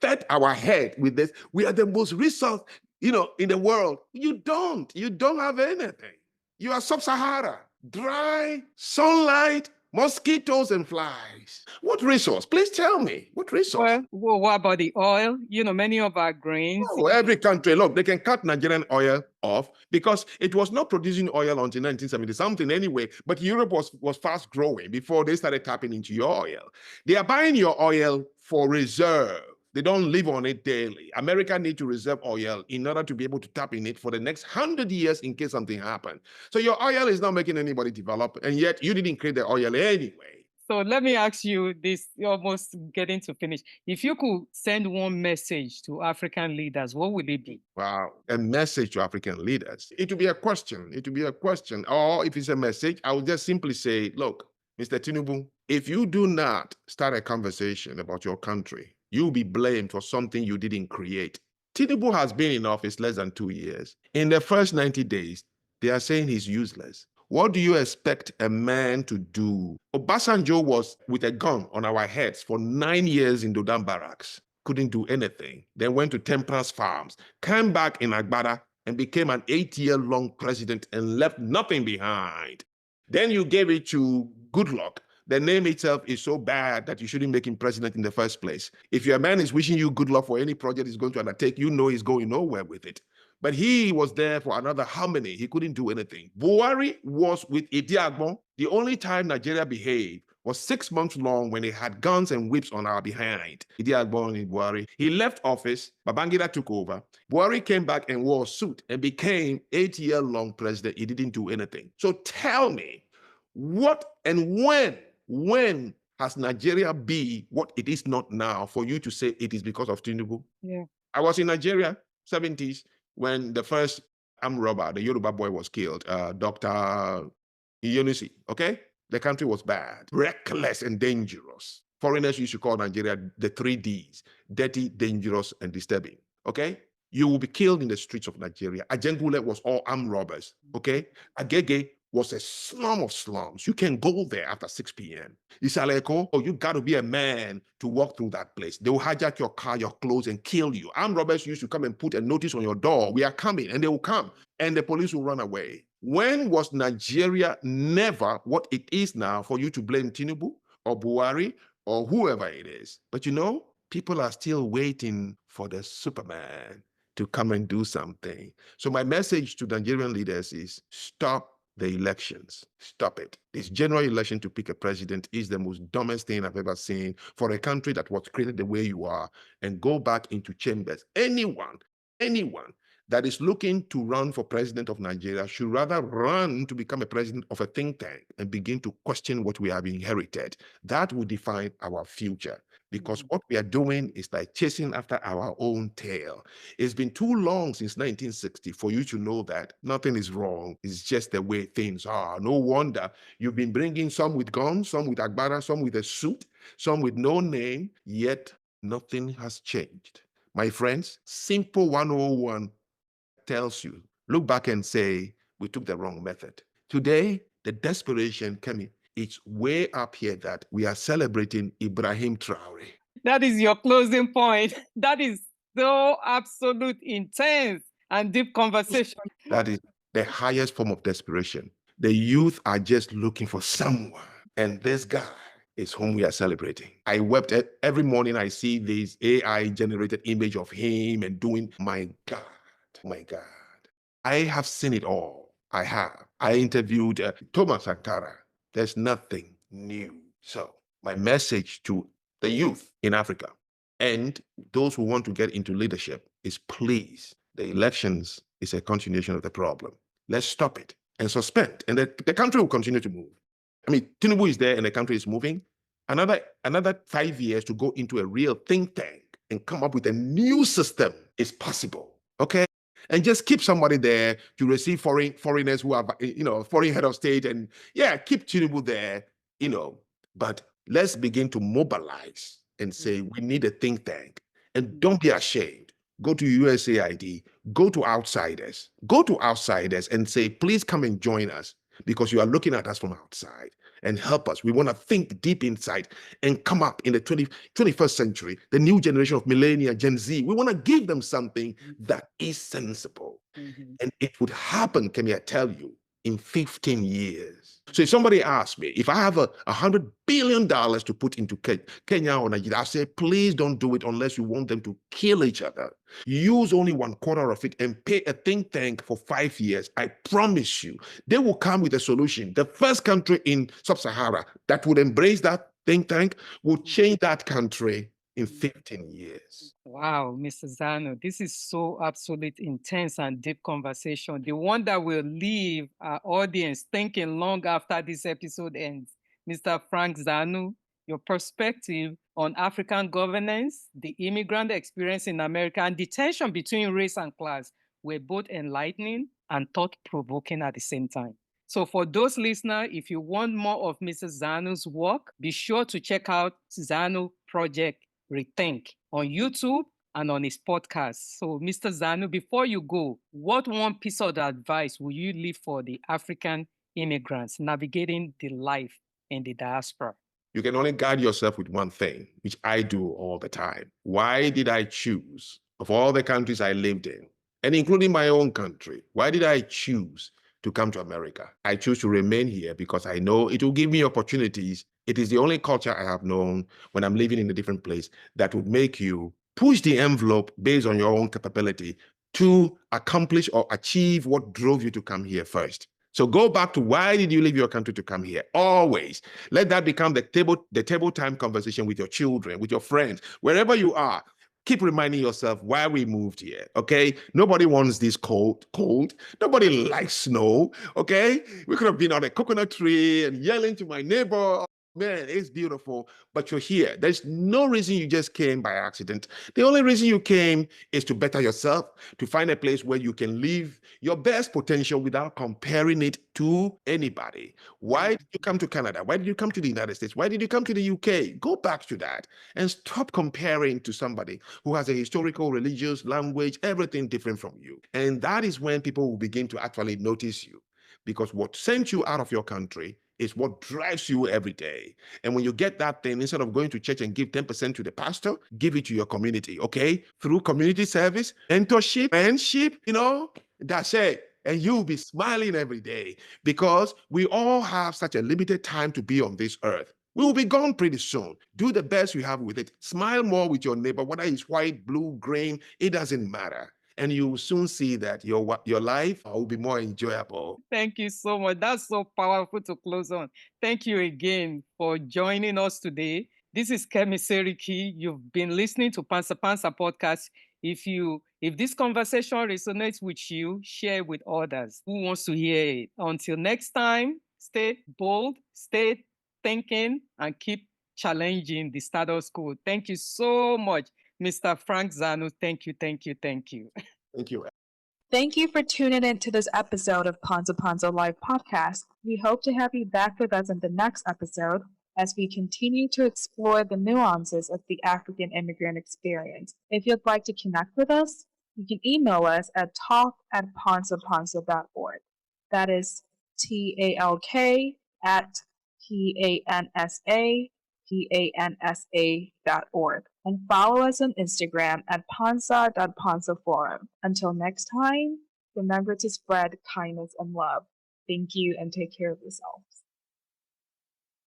fed our head with this. We are the most resource, in the world. You don't have anything. You are sub-Sahara, dry, sunlight, mosquitoes and flies. What resource? Please tell me. What resource? Well, what about the oil? Many of our grains. Oh, every country, look, they can cut Nigerian oil off because it was not producing oil until 1970 something anyway, but Europe was fast growing before they started tapping into your oil. They are buying your oil for reserve. They don't live on it daily. America needs to reserve oil in order to be able to tap in it for the next 100 years in case something happens. So your oil is not making anybody develop, and yet you didn't create the oil anyway. So let me ask you this, you're almost getting to finish. If you could send one message to African leaders, what would it be? Wow, a message to African leaders. It would be a question. It would be a question. Or if it's a message, I would just simply say, look, Mr. Tinubu, if you do not start a conversation about your country, you'll be blamed for something you didn't create. Tinubu has been in office less than 2 years. In the first 90 days, they are saying he's useless. What do you expect a man to do? Obasanjo was with a gun on our heads for 9 years in Dodam barracks. Couldn't do anything. Then went to Temperance Farms, came back in Agbada and became an 8-year-long president and left nothing behind. Then you gave it to Goodluck. The name itself is so bad that you shouldn't make him president in the first place. If your man is wishing you good luck for any project he's going to undertake, you know he's going nowhere with it. But he was there for another how many? He couldn't do anything. Buhari was with Idi Agbon. The only time Nigeria behaved was 6 months long when they had guns and whips on our behind. Idi Agbon and Buhari. He left office, Babangida took over. Buhari came back and wore a suit and became 8-year-long president. He didn't do anything. So tell me, what and when has Nigeria be what it is not now for you to say it is because of Tinubu? Yeah. I was in Nigeria, 70s, when the first armed robber, the Yoruba boy, was killed, Dr. Iyonisi, okay? The country was bad, reckless and dangerous. Foreigners used to call Nigeria the 3 Ds, dirty, dangerous, and disturbing, okay? You will be killed in the streets of Nigeria. Ajengule was all armed robbers, okay? Agege was a slum of slums. You can go there after 6 p.m. Isaleko, you got to be a man to walk through that place. They will hijack your car, your clothes, and kill you. Armed robbers used to come and put a notice on your door. We are coming, and they will come, and the police will run away. When was Nigeria never what it is now for you to blame Tinubu or Buhari or whoever it is? But people are still waiting for the Superman to come and do something. So my message to Nigerian leaders is stop the elections. Stop it. This general election to pick a president is the most dumbest thing I've ever seen for a country that was created the way you are, and go back into chambers. Anyone that is looking to run for president of Nigeria should rather run to become a president of a think tank and begin to question what we have inherited. That will define our future. because what we are doing is like chasing after our own tail. It's been too long since 1960 for you to know that nothing is wrong. It's just the way things are. No wonder you've been bringing some with guns, some with agbada, some with a suit, some with no name, yet nothing has changed. My friends, simple 101 tells you, look back and say, we took the wrong method. Today, the desperation coming, it's way up here that we are celebrating Ibrahim Traore. That is your closing point. That is so absolute, intense, and deep conversation. That is the highest form of desperation. The youth are just looking for someone, and this guy is whom we are celebrating. I wept every morning I see this AI generated image of him and doing, my God, my God. I have seen it all. I have. I interviewed Thomas Sankara. There's nothing new. So my message to the youth in Africa and those who want to get into leadership is, please, the elections is a continuation of the problem. Let's stop it and suspend, and the country will continue to move. I mean, Tinubu is there and the country is moving. Another 5 years to go into a real think tank and come up with a new system is possible. Okay? And just keep somebody there to receive foreigners who are, foreign head of state, and keep Tinubu there, but let's begin to mobilize and say, we need a think tank, and don't be ashamed. Go to USAID, go to outsiders and say, please come and join us, because you are looking at us from outside, and help us. We want to think deep inside and come up in the 21st century, the new generation of millennial, Gen Z. We want to give them something that is sensible. And it would happen, can I tell you, in 15 years. So if somebody asks me, if I have $100 billion to put into Kenya or Nigeria, I say, please don't do it unless you want them to kill each other. Use only 1/4 of it and pay a think tank for 5 years. I promise you, they will come with a solution. The first country in Sub-Sahara that would embrace that think tank will change that country in 15 years. Wow, Mr. Zanu, this is so absolute, intense, and deep conversation. The one that will leave our audience thinking long after this episode ends. Mr. Franck Zanu, your perspective on African governance, the immigrant experience in America, and the tension between race and class were both enlightening and thought-provoking at the same time. So for those listeners, if you want more of Mr. Zanu's work, be sure to check out Zanu Project, Rethink, on YouTube and on his podcast. So, Mr. Zanu, before you go, what one piece of advice will you leave for the African immigrants navigating the life in the diaspora? You can only guide yourself with one thing, which I do all the time. Why did I choose, of all the countries I lived in, and including my own country, why did I choose to come to America? I choose to remain here because I know it will give me opportunities. It is the only culture I have known when I'm living in a different place that would make you push the envelope based on your own capability to accomplish or achieve what drove you to come here first. So go back to, why did you leave your country to come here? Always let that become the table time conversation with your children, with your friends, wherever you are. Keep reminding yourself why we moved here, okay? Nobody wants this cold. Nobody likes snow, okay? We could have been on a coconut tree and yelling to my neighbor, man, it's beautiful, but you're here. There's no reason you just came by accident. The only reason you came is to better yourself, to find a place where you can live your best potential without comparing it to anybody. Why did you come to Canada? Why did you come to the United States? Why did you come to the UK? Go back to that and stop comparing to somebody who has a historical, religious, language, everything different from you. And that is when people will begin to actually notice you, because what sent you out of your country is what drives you every day. And when you get that thing, instead of going to church and give 10% to the pastor, give it to your community, okay? Through community service, mentorship, friendship, that's it. And you'll be smiling every day, because we all have such a limited time to be on this earth. We will be gone pretty soon. Do the best you have with it. Smile more with your neighbor, whether it's white, blue, green, it doesn't matter. And you will soon see that your life will be more enjoyable. Thank you so much. That's so powerful to close on. Thank you again for joining us today. This is Kemi Seriki. You've been listening to Pansa Pansa podcast. If this conversation resonates with you, share it with others who wants to hear it. Until next time, stay bold, stay thinking, and keep challenging the status quo. Thank you so much, Mr. Franck Zanu. Thank you, thank you, thank you. Thank you. Thank you for tuning in to this episode of Ponzo Ponzo Live Podcast. We hope to have you back with us in the next episode as we continue to explore the nuances of the African immigrant experience. If you'd like to connect with us, you can email us at talk@ponzoponzo.org. That is talk@PANSAPANSA.org. And follow us on Instagram at pansa.pansaforum. Until next time, remember to spread kindness and love. Thank you and take care of yourselves.